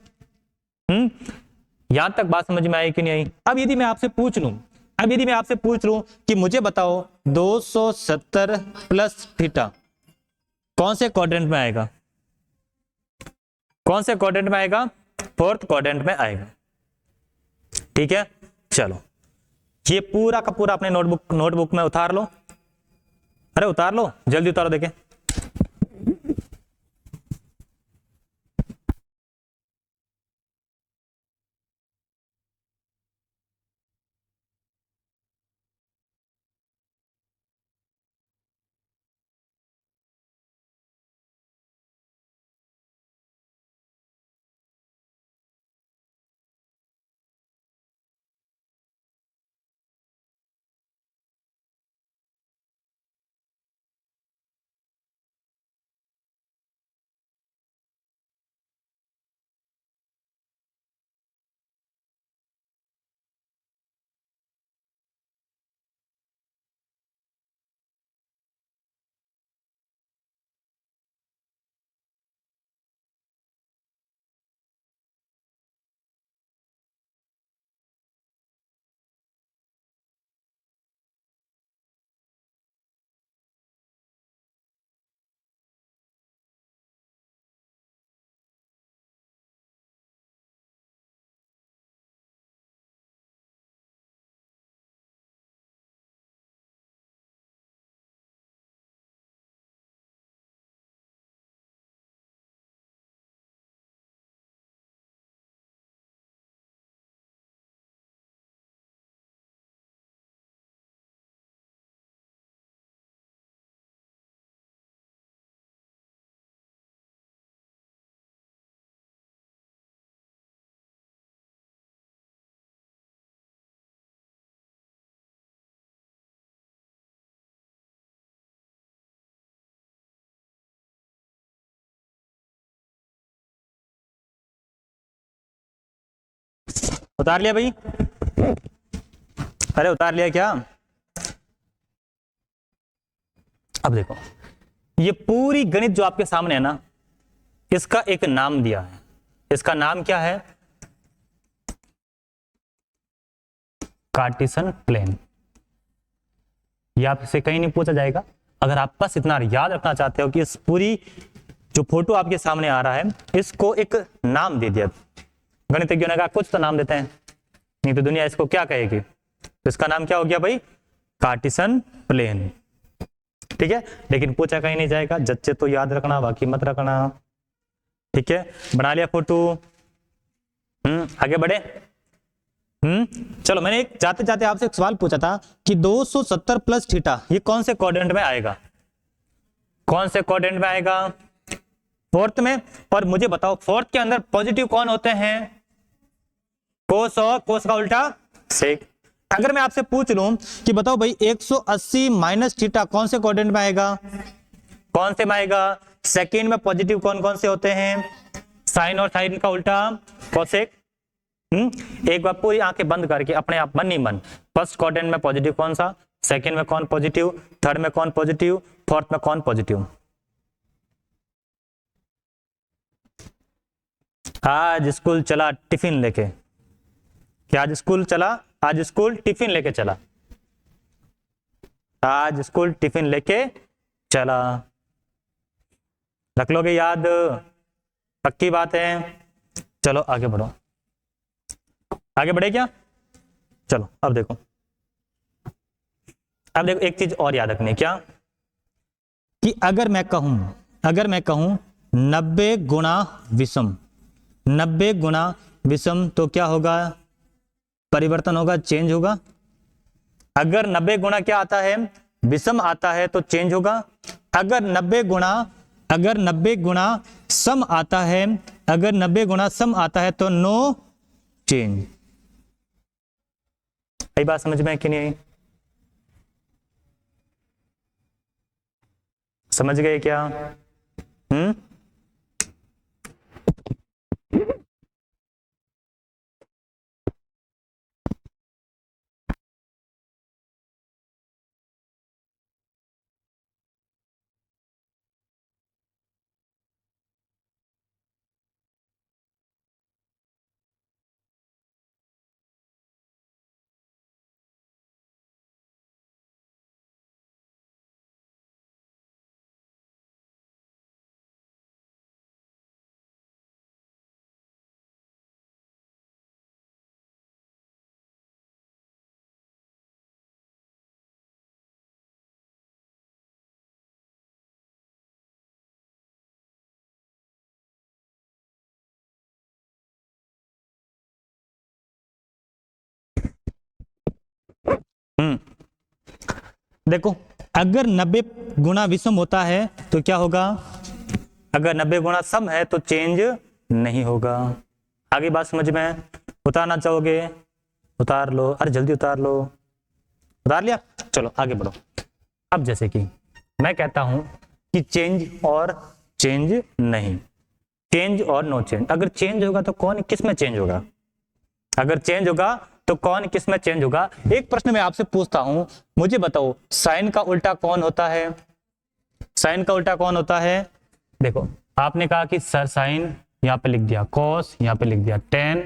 यहां तक बात समझ में आई कि नहीं आई। अब यदि मैं आपसे पूछ लूं कि मुझे बताओ 270 प्लस थीटा कौन से क्वाड्रेंट में आएगा, कौन से क्वाड्रेंट में आएगा, फोर्थ क्वाड्रेंट में आएगा। ठीक है, चलो ये पूरा का पूरा अपने नोटबुक में उतार लो, अरे उतार लो जल्दी उतारो देखें। उतार लिया भाई? अरे उतार लिया क्या? अब देखो, ये पूरी गणित जो आपके सामने है ना, इसका एक नाम दिया है। इसका नाम क्या है? Cartesian plane. ये आपसे कहीं नहीं पूछा जाएगा। अगर आप बस इतना याद रखना चाहते हो कि इस पूरी जो फोटो आपके सामने आ रहा है, इसको एक नाम दे दिया। गणितज्ञों ने कहा कुछ तो नाम देते हैं, नहीं तो दुनिया इसको क्या कहेगी। तो इसका नाम क्या हो गया भाई? Cartesian plane. ठीक है, लेकिन पूछा कहीं नहीं जाएगा। जच्चे तो याद रखना, बाकी मत रखना। ठीक है, बना लिया फोटो। आगे बढ़े। चलो, मैंने एक जाते जाते आपसे एक सवाल पूछा था कि 270 प्लस थीटा ये कौन से क्वाड्रेंट में आएगा? कौन से क्वाड्रेंट में आएगा? फोर्थ में। और मुझे बताओ, फोर्थ के अंदर पॉजिटिव कौन होते हैं? कोस और कोस का उल्टा सेक। अगर मैं आपसे पूछ लूं कि बताओ भाई 180 माइनस थीटा कौन से क्वाड्रेंट में आएगा? कौन से में आएगा? सेकेंड में पॉजिटिव कौन कौन से होते हैं? साइन और साइन का उल्टा कोसेक। एक बार पूरी आंखें बंद करके अपने आप मन ही मन, फर्स्ट क्वाड्रेंट में पॉजिटिव कौन सा, सेकंड में कौन पॉजिटिव, थर्ड में कौन पॉजिटिव, फोर्थ में कौन पॉजिटिव। आज स्कूल चला टिफिन लेके। क्या आज स्कूल चला? आज स्कूल टिफिन लेके चला। आज स्कूल टिफिन लेके चला। रख लोगे याद? पक्की बात है। चलो आगे बढ़ो। आगे बढ़े क्या? चलो अब देखो, एक चीज और याद रखनी है। क्या? कि अगर मैं कहूं 90 गुणा विषम, 90 गुणा विषम, तो क्या होगा? परिवर्तन होगा, चेंज होगा। अगर 90 गुणा क्या आता है? विषम आता है तो चेंज होगा। अगर 90 गुणा सम आता है, अगर 90 गुणा सम आता है तो नो चेंज। यही बात समझ में है कि नहीं? समझ गए क्या? देखो, अगर 90 गुणा विषम होता है तो क्या होगा? अगर 90 गुणा सम है तो चेंज नहीं होगा। आगे बात समझ में? उतारना चाहोगे? उतार लो। अरे जल्दी उतार लो। उतार लिया? चलो आगे बढ़ो। अब जैसे कि मैं कहता हूं कि चेंज और चेंज नहीं, चेंज और नो चेंज। अगर चेंज होगा तो कौन किस में चेंज होगा? अगर चेंज होगा तो कौन किस में चेंज होगा? एक प्रश्न मैं आपसे पूछता हूं, मुझे बताओ साइन का उल्टा कौन होता है? साइन का उल्टा कौन होता है? देखो, आपने कहा कि सर साइन, यहां पे लिख दिया कॉस, यहां पे लिख दिया टेन,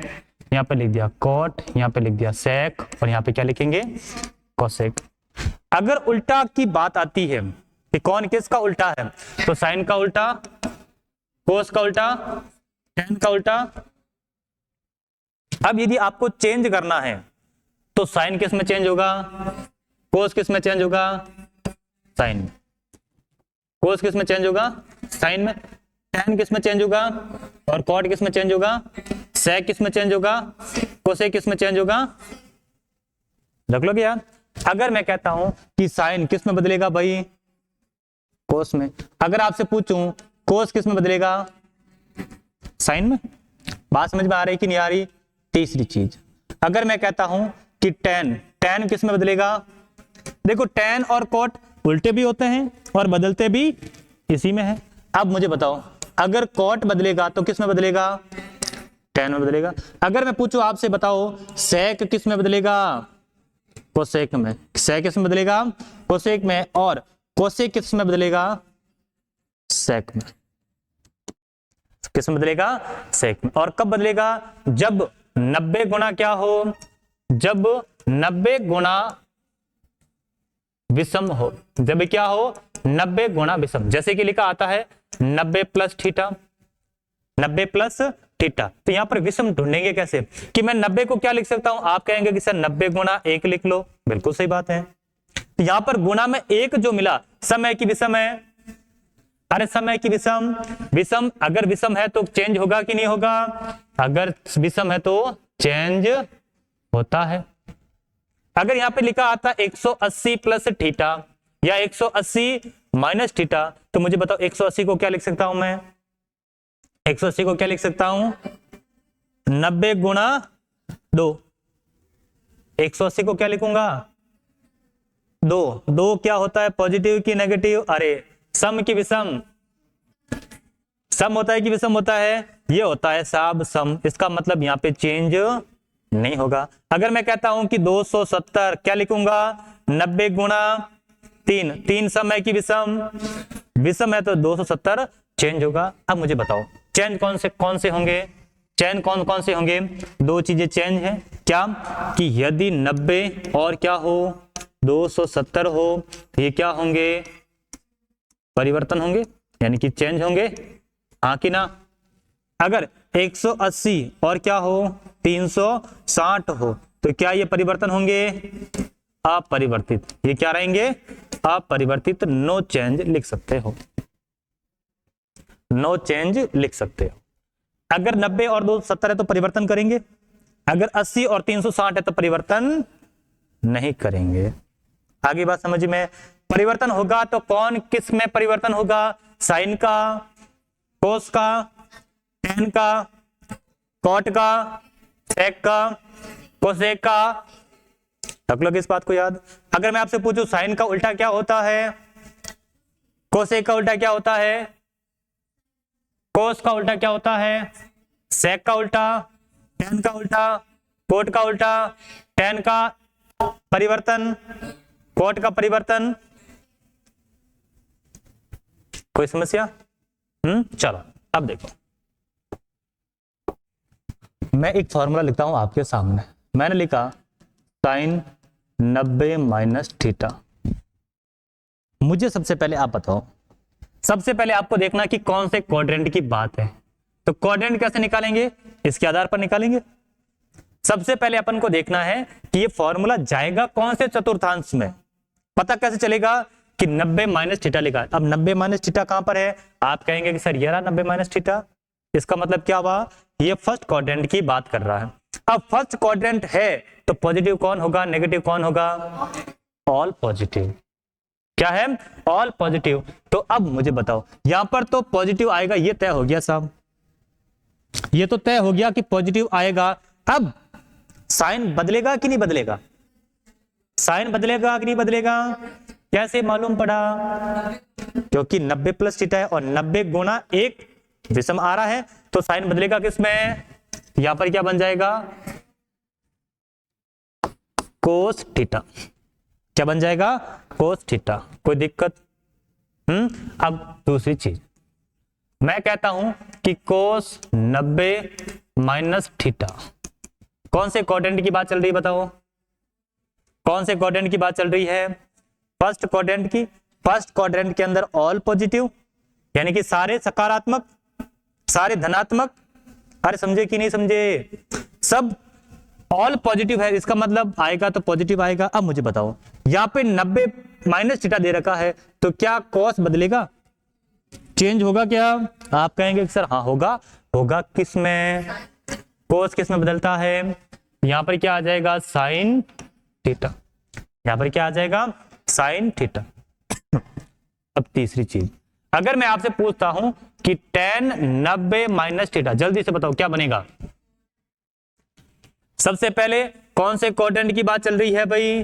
यहां पे लिख दिया कॉट, यहां पे लिख दिया सेक, और यहां पे क्या लिखेंगे? कोसेक। अगर उल्टा की बात आती है कि कौन किसका उल्टा है, तो साइन का उल्टा, कोस का उल्टा, टेन का उल्टा। अब यदि आपको चेंज करना है तो साइन किस में चेंज होगा? कोस किस में चेंज होगा? साइन में। कोस किस में चेंज होगा? साइन में। टेन किस में चेंज होगा? और कॉट किस में चेंज होगा? सेक किस में चेंज होगा? कोसेक किस में चेंज होगा? रख लोगे यार। अगर मैं कहता हूं कि साइन किस में बदलेगा भाई? कोस में। अगर आपसे पूछूं कोस किस में बदलेगा? साइन में। बात समझ में आ रही कि नहीं आ रही? तीसरी चीज, अगर मैं कहता हूं कि टेन, टेन किस में बदलेगा? देखो, टेन और कॉट उल्टे भी होते हैं और बदलते भी इसी में है। अब मुझे बताओ, अगर कॉट बदलेगा तो किस में बदलेगा? tan में बदलेगा। अगर मैं पूछूं आपसे बताओ sec किस में बदलेगा, कोसेक में। sec किस में बदलेगा, कोसेक में। और कोसेक किस में बदलेगा, sec में। किस में बदलेगा, sec में। और कब बदलेगा, जब 90 गुना क्या हो, जब 90 गुना विषम हो। जब क्या हो, 90 गुना विषम। जैसे कि लिखा आता है 90 प्लस थीटा, 90 प्लस थीटा। तो यहां पर विषम ढूंढेंगे कैसे, कि मैं 90 को क्या लिख सकता हूं, आप कहेंगे कि सर 90 गुना 1 लिख लो। बिल्कुल सही बात है। तो यहां पर गुना में 1 जो मिला, समय की विषम है। अरे समय की विषम, विषम अगर विषम है तो चेंज होगा कि नहीं होगा, अगर विषम है तो चेंज होता है। अगर यहां पे लिखा आता 180 प्लस थीटा या 180 माइनस थीटा, तो मुझे बताओ 180 को क्या लिख सकता हूं मैं, 180 को क्या लिख सकता हूं, 90 गुना 2। 180 को क्या लिखूंगा, 2। 2 क्या होता है, पॉजिटिव की नेगेटिव, अरे सम की विषम, सम होता है कि विषम होता है, ये होता है साब सम। इसका मतलब यहाँ पे चेंज नहीं होगा। अगर मैं कहता हूं कि 270 क्या लिखूंगा, 90 गुना 3, 3 समय की विषम, विषम है तो 270 चेंज होगा। अब मुझे बताओ चेंज कौन से होंगे, चेंज कौन से होंगे, दो चीजें चेंज है क्या, कि यदि 90 और क्या हो 270 हो, ये क्या होंगे, परिवर्तन होंगे, यानी कि चेंज होंगे, हाँ कि ना। अगर 180 और क्या हो 360 हो, तो क्या ये परिवर्तन होंगे, अपरिवर्तित। ये क्या रहेंगे, अपरिवर्तित। नो चेंज लिख सकते हो, नो चेंज लिख सकते हो। अगर 90 और 270 है तो परिवर्तन करेंगे, अगर 80 और 360 है तो परिवर्तन नहीं करेंगे। आगे बात समझ में, परिवर्तन होगा तो कौन किस में परिवर्तन होगा, साइन का, कोस का, टेन का, कॉट का, सेक का, कोसेक का। रख लो इस बात को याद। अगर मैं आपसे पूछूं साइन का उल्टा क्या होता है, कोसेक का उल्टा क्या होता है, कोस का उल्टा क्या होता है, सेक का उल्टा, टेन का उल्टा, कोट का उल्टा, टेन का परिवर्तन, कोट का परिवर्तन। कोई समस्या? चलो अब देखो, मैं एक फॉर्मूला लिखता हूं आपके सामने। मैंने लिखा साइन 90 माइनस थीटा। मुझे सबसे पहले आप बताओ, सबसे पहले आपको देखना कि कौन से क्वाड्रेंट की बात है। तो क्वाड्रेंट कैसे निकालेंगे, इसके आधार पर निकालेंगे। सबसे पहले अपन को देखना है कि ये फॉर्मूला जाएगा कौन से चतुर्थांश में। पता कैसे चलेगा कि 90 माइनस थीटा लिखा है। अब 90 माइनस थीटा कहां पर है, आप कहेंगे कि सर ये रहा 90 माइनस थीटा। इसका मतलब क्या हुआ, ये फर्स्ट क्वाड्रेंट की बात कर रहा है। अब फर्स्ट क्वाड्रेंट है तो पॉजिटिव कौन होगा, नेगेटिव कौन होगा, ऑल पॉजिटिव। क्या है, ऑल पॉजिटिव। तो अब मुझे बताओ, यहां पर तो पॉजिटिव आएगा, ये तय हो गया साहब, ये तो तय हो गया कि पॉजिटिव आएगा। अब साइन बदलेगा कि नहीं बदलेगा, साइन बदलेगा कि नहीं बदलेगा, कैसे मालूम पड़ा, क्योंकि 90 प्लस थीटा है और 90 गुना 1 विषम आ रहा है, तो साइन बदलेगा किसमें, यहां पर क्या बन जाएगा, कोस थीटा। क्या बन जाएगा, कोस थीटा। कोई दिक्कत? अब दूसरी चीज मैं कहता हूं कि कोस 90 माइनस थीटा, कौन से क्वाड्रेंट की बात चल रही है बताओ, कौन से क्वाड्रेंट की बात चल रही है, फर्स्ट क्वाड्रेंट की। फर्स्ट क्वाड्रेंट के अंदर ऑल पॉजिटिव, यानी कि सारे सकारात्मक, सारे धनात्मक। अरे समझे कि नहीं समझे, सब ऑल पॉजिटिव है, इसका मतलब आएगा तो पॉजिटिव आएगा। अब मुझे बताओ, यहां पे 90 माइनस थीटा दे रखा है, तो क्या कॉस बदलेगा, चेंज होगा क्या, आप कहेंगे सर हाँ होगा। होगा किस में, कोस किस में बदलता है, यहां पर क्या आ जाएगा, साइन थीटा। यहां पर क्या आ जाएगा, साइन थीटा। अब तीसरी चीज, अगर मैं आपसे पूछता हूं कि tan 90 माइनस थीटा, जल्दी से बताओ क्या बनेगा। सबसे पहले कौन से क्वाड्रेंट की बात चल रही है भाई,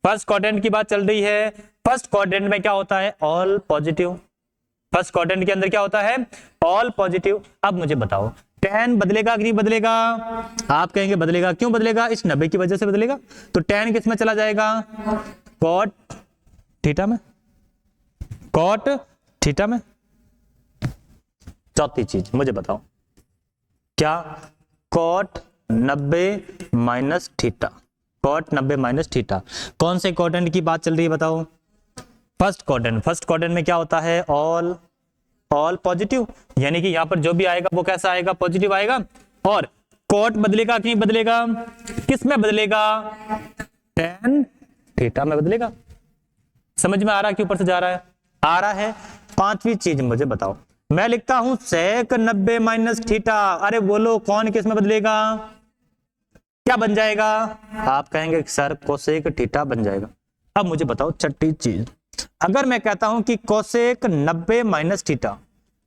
फर्स्ट क्वाड्रेंट की बात चल रही है। फर्स्ट क्वाड्रेंट में क्या होता है, ऑल पॉजिटिव। फर्स्ट क्वाड्रेंट के अंदर क्या होता है, ऑल पॉजिटिव। अब मुझे बताओ tan बदलेगा कि नहीं बदलेगा? आप कहेंगे बदलेगा। क्यों बदलेगा? इस 90 की वजह से बदलेगा। तो tan किस में चला जाएगा? cot थीटा में, cot थीटा में। चौथी चीज मुझे बताओ, क्या cot 90 minus theta, cot 90 minus theta कौन से क्वाड्रेंट की बात चल रही है बताओ? First quadrant. फर्स्ट क्वाड्रेंट में क्या होता है? ऑल पॉजिटिव, यानी कि यहां पर जो भी आएगा वो कैसा आएगा? पॉजिटिव आएगा। और cot बदलेगा कि नहीं बदलेगा? किस में बदलेगा? tan थीटा में बदलेगा। समझ में आ रहा है कि ऊपर से जा रहा है? आ रहा है। पांचवी चीज मुझे बताओ, मैं लिखता हूं sec 90 माइनस थीटा। अरे बोलो कौन किस में बदलेगा? क्या बन जाएगा? आप कहेंगे सर कोसेक थीटा बन जाएगा। अब मुझे बताओ छठी चीज, अगर मैं कहता हूं कि cosec 90 minus theta,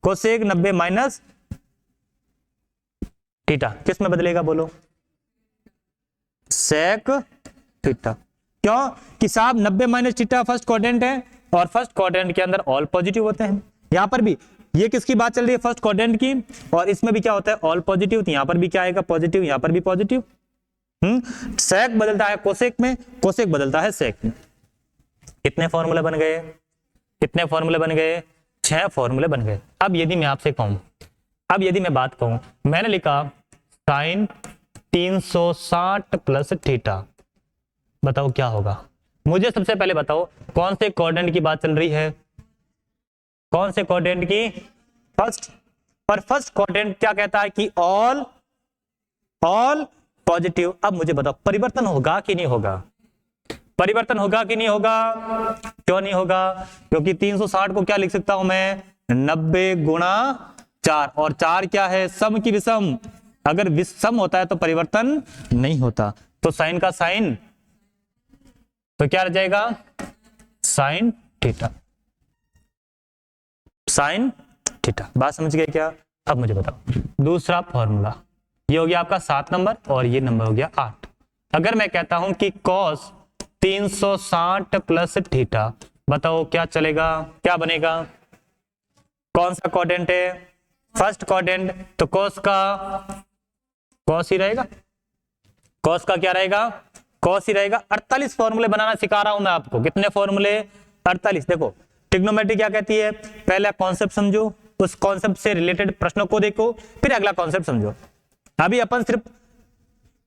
cosec 90 minus theta किस में बदलेगा बोलो? Sec theta. क्यों? कि साहब 90 माइनस थीटा फर्स्ट क्वाड्रेंट है और फर्स्ट क्वाड्रेंट के अंदर ऑल पॉजिटिव होते हैं। यहां पर भी ये किसकी बात चल रही है? फर्स्ट क्वाड्रेंट की। और इसमें भी क्या होता है? All positive. तो यहां पर भी क्या आएगा? पॉजिटिव। यहां पर भी पॉजिटिव। सेक बदलता है कोसेक में, कोसेक बदलता है सेक में। कितने फॉर्मूले बन गए? कितने फॉर्मूले बन गए? 6 फॉर्मूले बन गए। अब यदि मैं आपसे कहूं, अब यदि मैं बात कहूं, मैंने लिखा साइन 360 प्लस थीटा, बताओ क्या होगा? मुझे सबसे पहले बताओ कौन से क्वाड्रेंट की बात चल रही है? कौन से क्वाड्रेंट की? फर्स्ट। पर फर्स्ट क्वाड्रेंट क्या कहता है? कि ऑल पॉजिटिव। अब मुझे बताओ परिवर्तन होगा कि नहीं होगा? परिवर्तन होगा कि नहीं होगा? क्यों नहीं होगा? क्योंकि 360 को क्या लिख सकता हूं मैं? 90 गुणा 4। और 4 क्या है? सम की विषम। अगर विषम होता है तो परिवर्तन नहीं होता। तो साइन का साइन तो क्या रह जाएगा? Sine theta, sine theta. बात समझ गए क्या? अब मुझे बताओ दूसरा फॉर्मूला, ये हो गया आपका 7 नंबर और ये नंबर हो गया 8। अगर मैं कहता हूं कि cos 360 प्लस थीटा, बताओ क्या चलेगा? क्या बनेगा? कौन सा क्वाड्रेंट है? First quadrant. तो cos का cos ही रहेगा। cos का क्या रहेगा? cos ही रहेगा। 48 फॉर्मूले बनाना सिखा रहा हूं मैं आपको। कितने फॉर्मूले? 48। देखो ट्रिग्नोमेट्री क्या कहती है? पहला कॉन्सेप्ट समझो, उस कॉन्सेप्ट से रिलेटेड प्रश्नों को देखो, फिर अगला कॉन्सेप्ट समझो। अभी अपन सिर्फ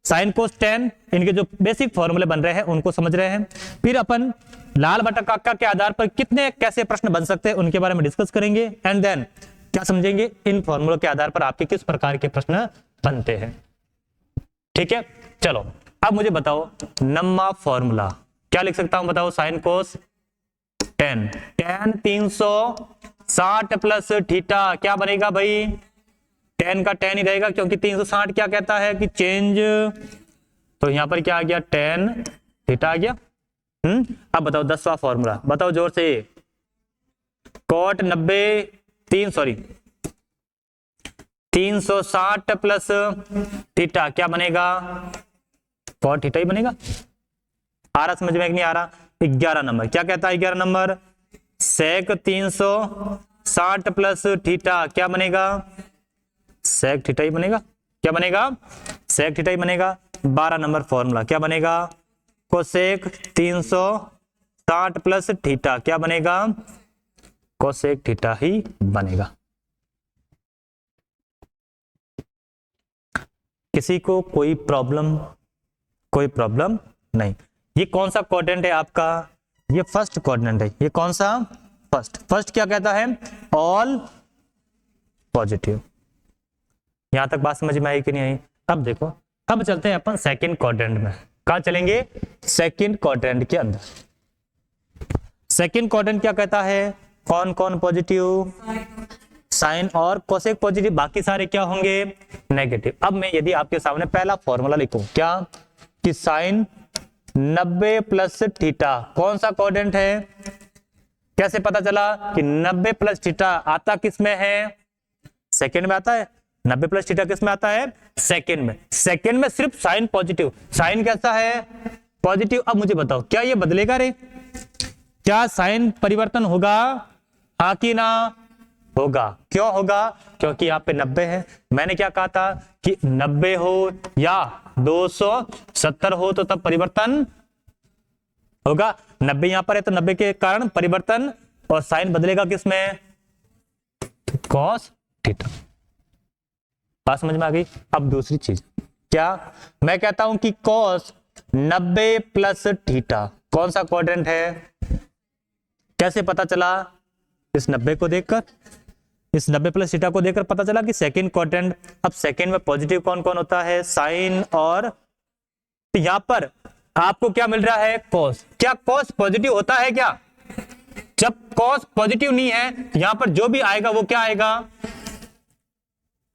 साइन कोस टेन इनके जो बेसिक फॉर्मूले बन रहे हैं उनको समझ रहे हैं। फिर अपन लाल बटा काका के आधार पर कितने कैसे प्रश्न बन सकते हैं उनके बारे में डिस्कस करेंगे। एंड देन क्या समझेंगे? इन फॉर्मूलों के आधार पर आपके किस प्रकार के प्रश्न बनते हैं। ठीक है, चलो अब मुझे बताओ नम्मा फॉर्मूला क्या लिख सकता हूं? बताओ sine cos ten, ten 360 plus theta क्या बनेगा भाई? टेन का टेन ही रहेगा क्योंकि 360 क्या कहता है कि चेंज। तो यहां पर क्या आ गया? टेन थीटा आ गया। अब बताओ 10वां फॉर्मूला, बताओ जोर से। कोट 360 प्लस थीटा क्या बनेगा? कोट थीटा ही बनेगा। आ रहा समझ में कि नहीं आ रहा? 11 नंबर क्या कहता है? 11 नंबर सेक 360 प्लस थीटा क्या बनेगा? सेक थीटा ही बनेगा। क्या बनेगा? सेक थीटा ही बनेगा। 12 नंबर फॉर्मूला क्या बनेगा? कोसेक 360 प्लस थीटा क्या बनेगा? कोसेक थीटा ही बनेगा। किसी को कोई प्रॉब्लम? कोई प्रॉब्लम नहीं। ये कौन सा क्वाड्रेंट है आपका? ये फर्स्ट क्वाड्रेंट है। ये कौन सा? फर्स्ट। फर्स्ट क्या कहता है? All positive. यहां तक बात समझ में आई कि नहीं आई? अब देखो, अब चलते हैं अपन सेकंड क्वाड्रेंट में। कहां चलेंगे? सेकंड क्वाड्रेंट के अंदर। सेकंड क्वाड्रेंट क्या कहता है? कौन कौन पॉजिटिव? साइन और कोसेक पॉजिटिव, बाकी सारे क्या होंगे? नेगेटिव। अब मैं यदि आपके सामने पहला फॉर्मूला लिखूं क्या? कि साइन 90 प्लस थीटा कौन सा क्वाड्रेंट है? कैसे पता चला कि 90 प्लस थीटा आता किस में है? सेकंड में आता है। 90 प्लस थीटा किस में आता है? सेकंड में। सेकंड में सिर्फ साइन पॉजिटिव। साइन कैसा है? पॉजिटिव। अब मुझे बताओ क्या ये बदलेगा रे? क्या साइन परिवर्तन होगा? हाँ कि ना? होगा। क्यों होगा? क्योंकि यहाँ पे 90 है। मैंने क्या कहा था कि 90 हो या 270 हो तो तब परिवर्तन होगा। 90 यहां पर है तो 90 के कारण परिवर्तन, और साइन बदलेगा किसमें? Cos theta. बात समझ में आ गई? अब दूसरी चीज क्या, मैं कहता हूं कि कॉस 90 प्लस थीटा कौन सा क्वाड्रेंट है? कैसे पता चला? इस 90 को देखकर, इस 90 प्लस थीटा को देखकर पता चला कि सेकंड क्वाड्रेंट। अब सेकंड में पॉजिटिव कौन कौन होता है? साइन और, तो यहां पर आपको क्या मिल रहा है? कॉस। क्या कॉस पॉजिटिव होता है क्या? जब कॉस पॉजिटिव नहीं है यहां पर जो भी आएगा वो क्या आएगा?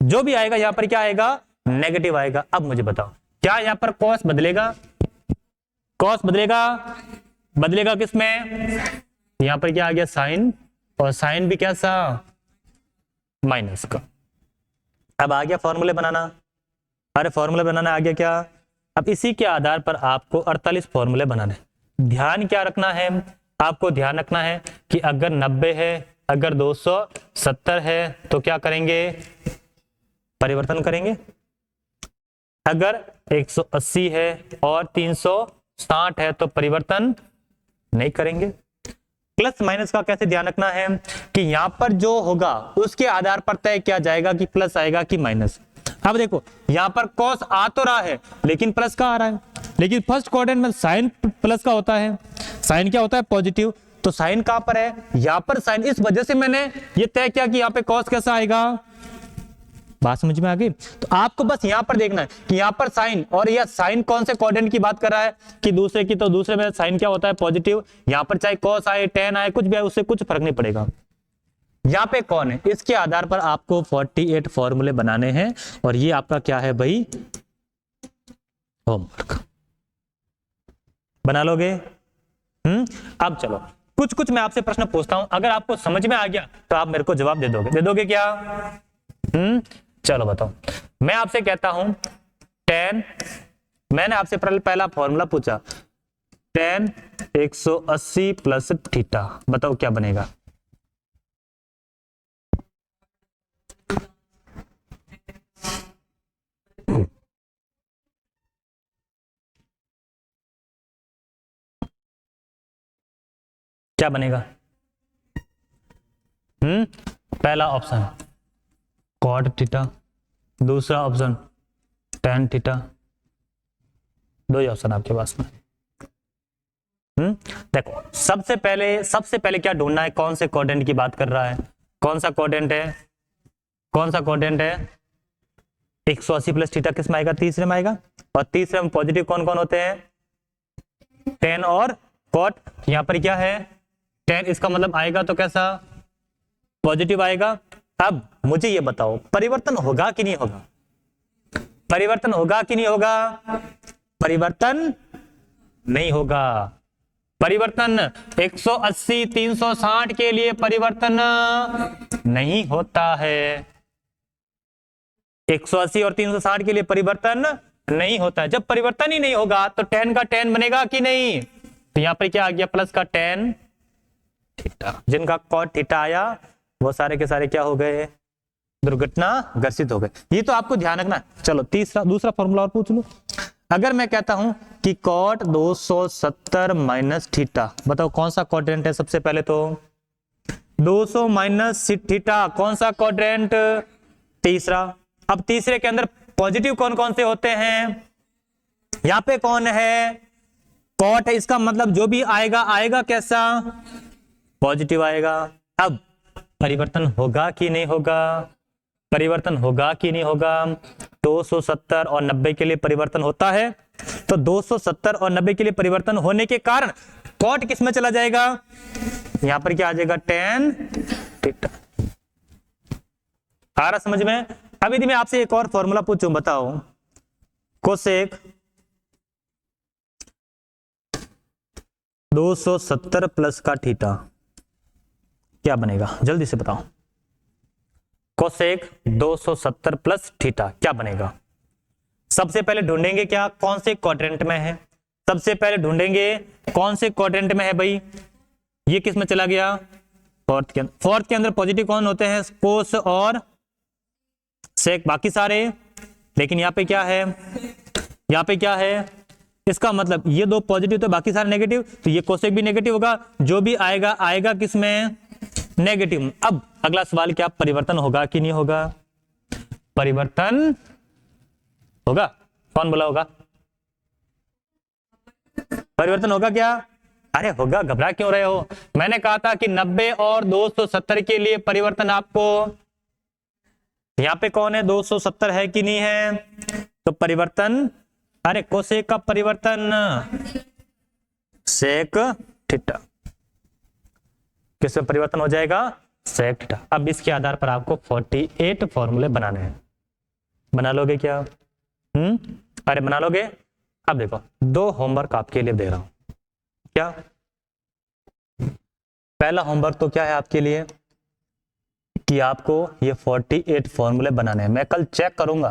जो भी आएगा यहां पर क्या आएगा? नेगेटिव आएगा। अब मुझे बताओ क्या यहां पर कॉस बदलेगा? कॉस बदलेगा, बदलेगा किसमें? यहां पर क्या आ गया? साइन, और साइन भी कैसा? माइनस का। अब आ गया फॉर्मूले बनाना। अरे फॉर्मूले बनाना आ गया क्या? अब इसी के आधार पर आपको 48 फॉर्मूले बनाने। ध्यान क्या रखना है? आपको ध्यान रखना है कि अगर 90 है, अगर 270 है तो क्या करेंगे? परिवर्तन करेंगे। अगर 180 है और 360 है तो परिवर्तन नहीं करेंगे। प्लस माइनस का कैसे ध्यान रखना है कि यहां पर जो होगा उसके आधार पर तय किया जाएगा कि प्लस आएगा कि माइनस। अब देखो यहां पर कॉस आ तो रहा है लेकिन प्लस का आ रहा है, लेकिन फर्स्ट क्वाड्रेंट में साइन प्लस का होता है। साइन क्या होता है? पॉजिटिव। तो साइन कहां पर है? यहां पर साइन। इस वजह से मैंने ये तय किया कि यहां पे कॉस कैसा आएगा। बात समझ में आ गई? तो आपको बस यहां पर देखना है कि यहां पर साइन, और यह साइन कौन से क्वाड्रेंट की बात कर रहा है कि दूसरे की, तो दूसरे में साइन क्या होता है? पॉजिटिव। यहां पर चाहे कॉस आए, टेन आए, कुछ भी आए, उससे कुछ फर्क नहीं पड़ेगा। यहां पे कौन है? इसके आधार पर आपको 48 फॉर्मूले बनाने हैं, और ये आपका क्या है भाई? होमवर्क। बना लोगे? अब चलो कुछ कुछ मैं आपसे प्रश्न पूछता हूं, अगर आपको समझ में आ गया तो आप मेरे को जवाब दे दोगे। दे दोगे क्या? चलो बताओ। मैं आपसे कहता हूं tan, मैंने आपसे पहला फॉर्मूला पूछा, tan 180 प्लस थीटा, बताओ क्या बनेगा? क्या बनेगा? पहला ऑप्शन कॉट थीटा, दूसरा ऑप्शन tan थीटा। दो ही ऑप्शन आपके पास में। देखो सबसे पहले क्या ढूंढना है? कौन से क्वाड्रेंट की बात कर रहा है? कौन सा क्वाड्रेंट है? कौन सा क्वाड्रेंट है? 180 प्लस थीटा किस में आएगा? तीसरे में आएगा। और तीसरे में पॉजिटिव कौन कौन होते हैं? tan और cot। यहां पर क्या है? tan, इसका मतलब आएगा तो कैसा? पॉजिटिव आएगा। अब मुझे ये बताओ परिवर्तन होगा कि नहीं होगा? परिवर्तन होगा कि नहीं होगा? परिवर्तन नहीं होगा। परिवर्तन 180 360 के लिए परिवर्तन नहीं होता है। 180 और 360 के लिए परिवर्तन नहीं होता है। जब परिवर्तन ही नहीं होगा तो tan का tan बनेगा कि नहीं? तो यहां पर क्या आ गया? प्लस का tan थीटा। जिनका cot थीटा आया वो सारे के सारे क्या हो गए? दुर्घटना ग्रसित हो गए। ये तो आपको ध्यान रखना। चलो दूसरा फॉर्मूला और पूछ लो। अगर मैं कहता हूं कि cot 270 माइनस थीटा, बताओ कौन सा क्वाड्रेंट है? सबसे पहले तो 200 माइनस थीटा कौन सा क्वाड्रेंट? तीसरा। अब तीसरे के अंदर पॉजिटिव कौन कौन से होते हैं? यहां पे कौन है? cot है। इसका मतलब जो भी आएगा आएगा कैसा? पॉजिटिव आएगा। अब परिवर्तन होगा कि नहीं होगा? परिवर्तन होगा कि नहीं होगा? 270 और 90 के लिए परिवर्तन होता है, तो 270 और 90 के लिए परिवर्तन होने के कारण cot किस में चला जाएगा? यहां पर क्या आ जाएगा? tan theta. आ रहा समझ में? अब यदि मैं आपसे एक और फॉर्मूला पूछूं, बताओ कोसेक 270 प्लस का थीटा क्या बनेगा? जल्दी से बताओ। कोसेक 270 प्लस थीटा क्या बनेगा? सबसे पहले ढूंढेंगे क्या? कौन से क्वाड्रेंट में है? सबसे पहले ढूंढेंगे कौन से क्वाड्रेंट में है भाई? ये किस में चला गया? फोर्थ के अंदर पॉजिटिव कौन होते हैं? कोस और सेक, बाकी सारे। लेकिन यहाँ पे क्या है, यहाँ पे क्या है, इसका मतलब ये दो पॉजिटिव तो बाकी सारे नेगेटिव, तो ये कोसेक भी नेगेटिव होगा। जो भी आएगा आएगा किसमें? नेगेटिव। अब अगला सवाल क्या, परिवर्तन होगा कि नहीं होगा? परिवर्तन होगा। कौन बोला होगा? परिवर्तन होगा क्या? अरे होगा, घबरा क्यों रहे हो? मैंने कहा था कि 90 और 270 के लिए परिवर्तन आपको, यहां पे कौन है? 270 है कि नहीं है? तो परिवर्तन, अरे कोसेक का परिवर्तन सेक थीटा, किसमें परिवर्तन हो जाएगा? Sec theta. अब इसके आधार पर आपको 48 फॉर्मूले बनाने हैं। बना लोगे क्या? अरे बना लोगे। अब देखो, 2 होमवर्क आपके लिए दे रहा हूं। क्या पहला होमवर्क तो क्या है आपके लिए कि आपको ये 48 फॉर्मूले बनाने हैं। मैं कल चेक करूंगा,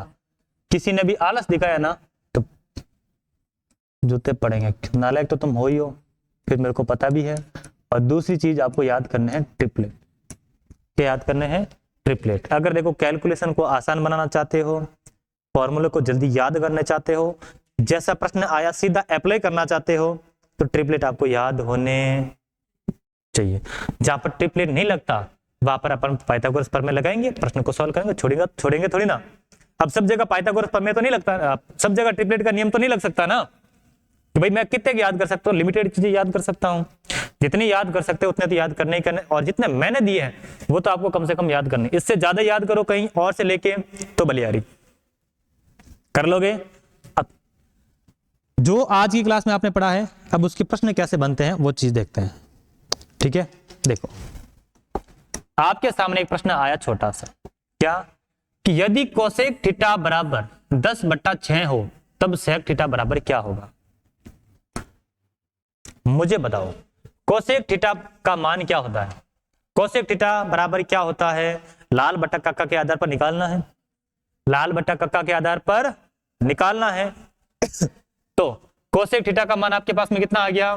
किसी ने भी आलस दिखाया ना तो जूते पड़ेंगे। नालायक तो तुम हो ही हो, फिर मेरे को पता भी है। और दूसरी चीज आपको याद करने हैं ट्रिपलेट। क्या याद करने हैं? ट्रिपलेट। अगर देखो कैलकुलेशन को आसान बनाना चाहते हो, फॉर्मूले को जल्दी याद करना चाहते हो, जैसा प्रश्न आया सीधा अप्लाई करना चाहते हो, तो ट्रिपलेट आपको याद होने चाहिए। जहां पर ट्रिपलेट नहीं लगता वहां पर अपन पाइथागोरस प्रमेय लगाएंगे, प्रश्न को सॉल्व करेंगे, छोड़ेंगे थोड़ी ना। अब सब जगह पाइथागोरस प्रमेय तो नहीं लगता, सब जगह ट्रिपलेट का नियम तो नहीं लग सकता ना कि भाई मैं कितने याद कर सकता हूँ? लिमिटेड चीजें याद कर सकता हूँ। जितनी याद कर सकते हो उतने तो याद करने ही करने, और जितने मैंने दिए हैं वो तो आपको कम से कम याद करने। इससे ज्यादा याद करो कहीं और से लेके तो बलियारी कर लोगे। अब जो आज की क्लास में आपने पढ़ा है, अब उसके प्रश्न कैसे बनते हैं वो चीज देखते हैं। ठीक है, देखो आपके सामने एक प्रश्न आया छोटा सा, क्या कि यदि कोसेक थीटा बराबर 10/6 हो तब सेक थीटा बराबर क्या होगा? मुझे बताओ कोसेक थीटा का मान क्या होता है? कोसेक थीटा बराबर क्या होता है? लाल बटा कक्का के आधार पर निकालना है, लाल बटा कक्का के आधार पर निकालना है। तो कोसेक थीटा का मान आपके पास में कितना आ गया?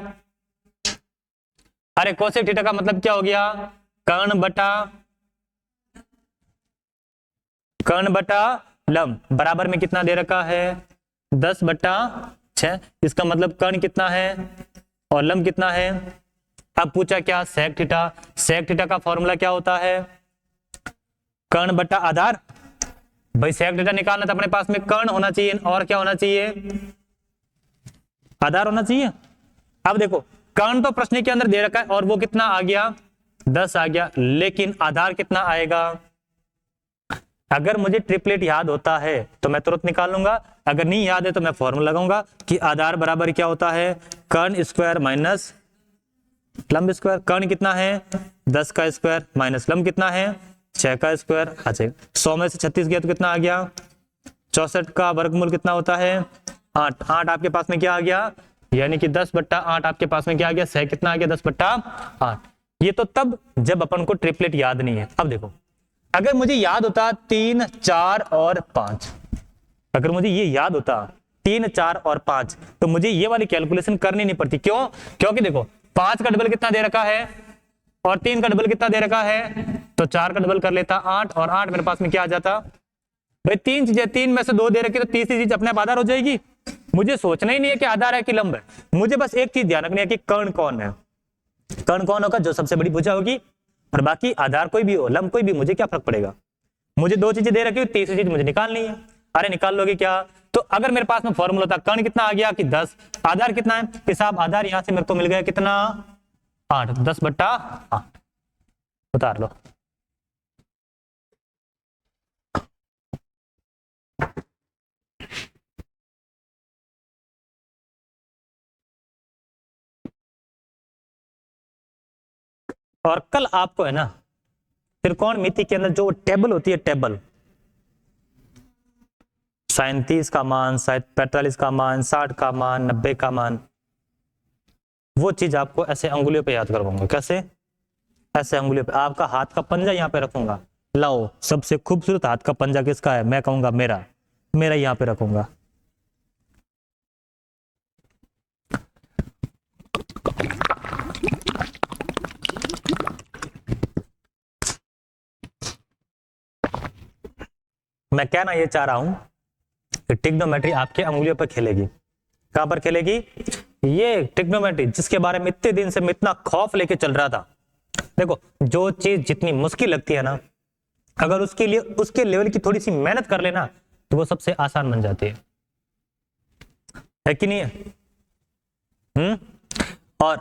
अरे कोसेक थीटा का मतलब क्या हो गया? कर्ण बटा लंब बराबर में कितना दे रखा है? 10/6। इसका मतलब कर्ण कितना है और लंब कितना है? अब पूछा क्या? Sec theta. सेक थीटा का फॉर्मूला क्या होता है? कर्ण बटा आधार। भाई सेक थीटा निकालना तो अपने पास में कर्ण होना चाहिए, और क्या होना चाहिए? आधार होना चाहिए। अब देखो कर्ण तो प्रश्न के अंदर दे रखा है और वो कितना आ गया? 10 आ गया, लेकिन आधार कितना आएगा? अगर मुझे ट्रिपलेट याद होता है तो मैं तुरंत निकाल लूंगा, अगर नहीं याद है तो मैं फॉर्मूला लगाऊंगा कि आधार बराबर क्या होता है? कर्ण स्क्वायर माइनस लंब स्क्वायर। कर्ण कितना है? 10 का स्क्वायर माइनस लंब कितना है? 6 का स्क्वायर। अच्छा 100 में से 36 गया तो कितना आ गया? 64 का वर्गमूल कितना होता है? 8। 8 आपके पास में क्या आ गया? यानी कि 10/8 आपके पास में क्या आ गया? सेक कितना आ गया? 10/8। ये तो तब जब अपन को ट्रिपलेट याद नहीं है। अब देखो अगर मुझे याद होता 3, 4 और 5, अगर मुझे ये याद होता 3, 4 और 5 तो मुझे ये वाली कैलकुलेशन करनी नहीं पड़ती। क्यों? क्योंकि देखो 5 का डबल कितना दे रखा है और 3 का डबल कितना दे रखा है, तो 4 का डबल कर लेता 8, और 8 मेरे पास में क्या आ जाता? भाई 3 चीजें, 3 में से 2 दे रखी तो तीसरी चीज अपने आप आधार हो जाएगी। मुझे सोचना ही नहीं है कि आधार है कि लंब है, मुझे बस एक चीज ध्यान रखनी है कि कर्ण कौन है। कर्ण कौन होगा? जो सबसे बड़ी भुजा होगी। और बाकी आधार कोई भी हो, लंब कोई भी, मुझे क्या फर्क पड़ेगा? मुझे 2 चीजें दे रखी हो, तीसरी चीज मुझे निकालनी है। अरे निकाल लोगे क्या? तो अगर मेरे पास में फॉर्मूला था, कर्ण कितना आ गया कि 10, आधार कितना है कि साहब आधार यहां से मेरे को मिल गया कितना? 8। 10/8 उतार लो। और कल आपको है ना त्रिकोणमिति के अंदर जो टेबल होती है, टेबल 37 का मान, 45 का मान, 60 का मान, 90 का मान, वो चीज आपको ऐसे अंगुलियों पे याद करवाऊंगा। कैसे? ऐसे अंगुलियों पे। आपका हाथ का पंजा यहाँ पे रखूंगा। लाओ सबसे खूबसूरत हाथ का पंजा किसका है? मैं कहूंगा मेरा, मेरा यहाँ पे रखूंगा। मैं कहना ये चाह रहा हूं कि ट्रिग्नोमेट्री आपके अंगुलियों पर खेलेगी। कहां पर खेलेगी? ये ट्रिग्नोमेट्री जिसके बारे में इतने दिन से मैं इतना खौफ लेके चल रहा था। देखो, जो चीज जितनी मुश्किल लगती है ना, अगर उसके लिए उसके लेवल की थोड़ी सी मेहनत कर लेना तो वो सबसे आसान बन जाती है कि नहीं है? और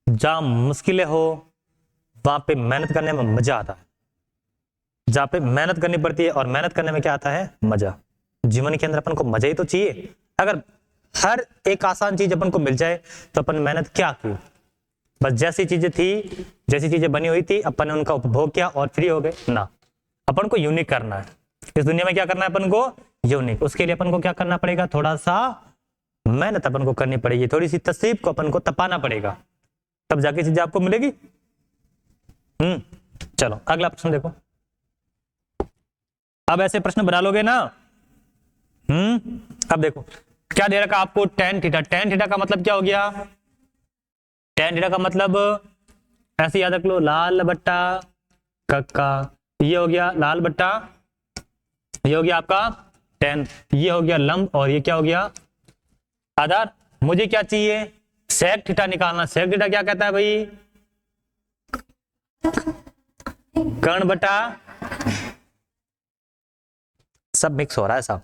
जहां मुश्किलें हो वहां पे मेहनत करने में मजा आता है। जहां पे मेहनत करनी पड़ती है और मेहनत करने में क्या आता है? मजा। जीवन के अंदर अपन को मजा ही तो चाहिए। अगर हर एक आसान चीज अपन को मिल जाए तो अपन मेहनत क्या की? बस जैसी चीजें थी, जैसी चीजें बनी हुई थी, अपन ने उनका उपभोग किया और फ्री हो गए ना। अपन को यूनिक करना है इस दुनिया में। क्या करना है अपन को? यूनिक। उसके लिए अपन को क्या करना पड़ेगा? थोड़ा सा मेहनत अपन को करनी पड़ेगी, थोड़ी सी तसलीफ को अपन को तपाना पड़ेगा, तब जाके चीजें आपको मिलेगी। चलो अगला प्रश्न देखो। अब ऐसे प्रश्न बना लोगे ना। अब देखो क्या दे रखा आपको? tan theta. tan थीटा का मतलब क्या हो गया? tan थीटा का मतलब ऐसे याद रख लो, लाल बट्टा कक्का। ये हो गया लाल बट्टा, ये हो गया आपका tan, ये हो गया लंब, और ये क्या हो गया? आधार। मुझे क्या चाहिए? sec थीटा निकालना। sec थीटा क्या कहता है भाई? कर्ण बटा, सब मिक्स हो रहा है साहब।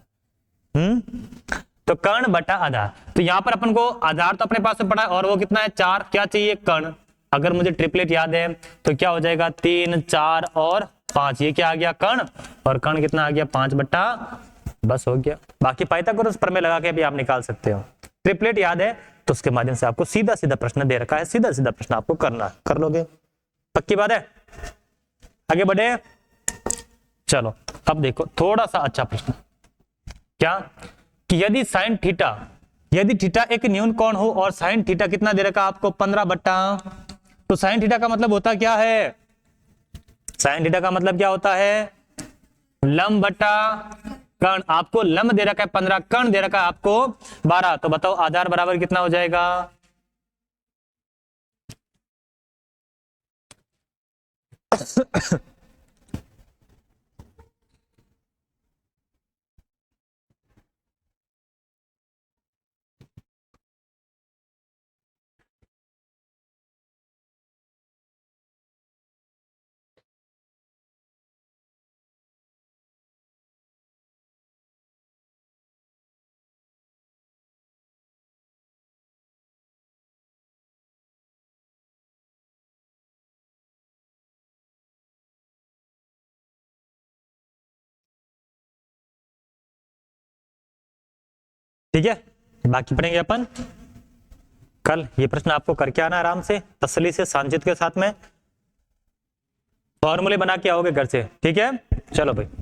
तो कर्ण बटा आधार। तो यहां पर अपन को आधार तो अपने पास में पड़ा है, और वो कितना है? 4। क्या चाहिए? कर्ण। अगर मुझे ट्रिपलेट याद है तो क्या हो जाएगा? 3, 4 और 5। ये क्या आ गया? कर्ण। और कर्ण कितना आ गया? 5 बट्टा, बस हो गया। बाकी पाइथागोरस प्रमेय लगा के भी आप निकाल सकते हो। ट्रिपलेट याद है तो उसके माध्यम से आपको सीधा सीधा प्रश्न दे रखा है, सीधा सीधा प्रश्न आपको करना है, कर लोगे। पक्की बात है? आगे बढ़े। चलो अब देखो थोड़ा सा अच्छा प्रश्न। क्या कि यदि साइन थीटा, यदि थीटा एक न्यून कोण हो और साइन थीटा कितना दे रखा आपको? 15 बट्टा। तो साइन थीटा का मतलब होता क्या है? साइन थीटा का मतलब क्या होता है? लंब बट्टा कर्ण। आपको लंब दे रखा है 15, कर्ण दे रखा है आपको 12। तो बताओ आधार बराबर कितना हो जाएगा? ठीक है, बाकी पढ़ेंगे अपन कल। ये प्रश्न आपको करके आना आराम से, तसल्ली से, सांचित के साथ में। फॉर्मूले बना के आओगे घर से। ठीक है, चलो भाई।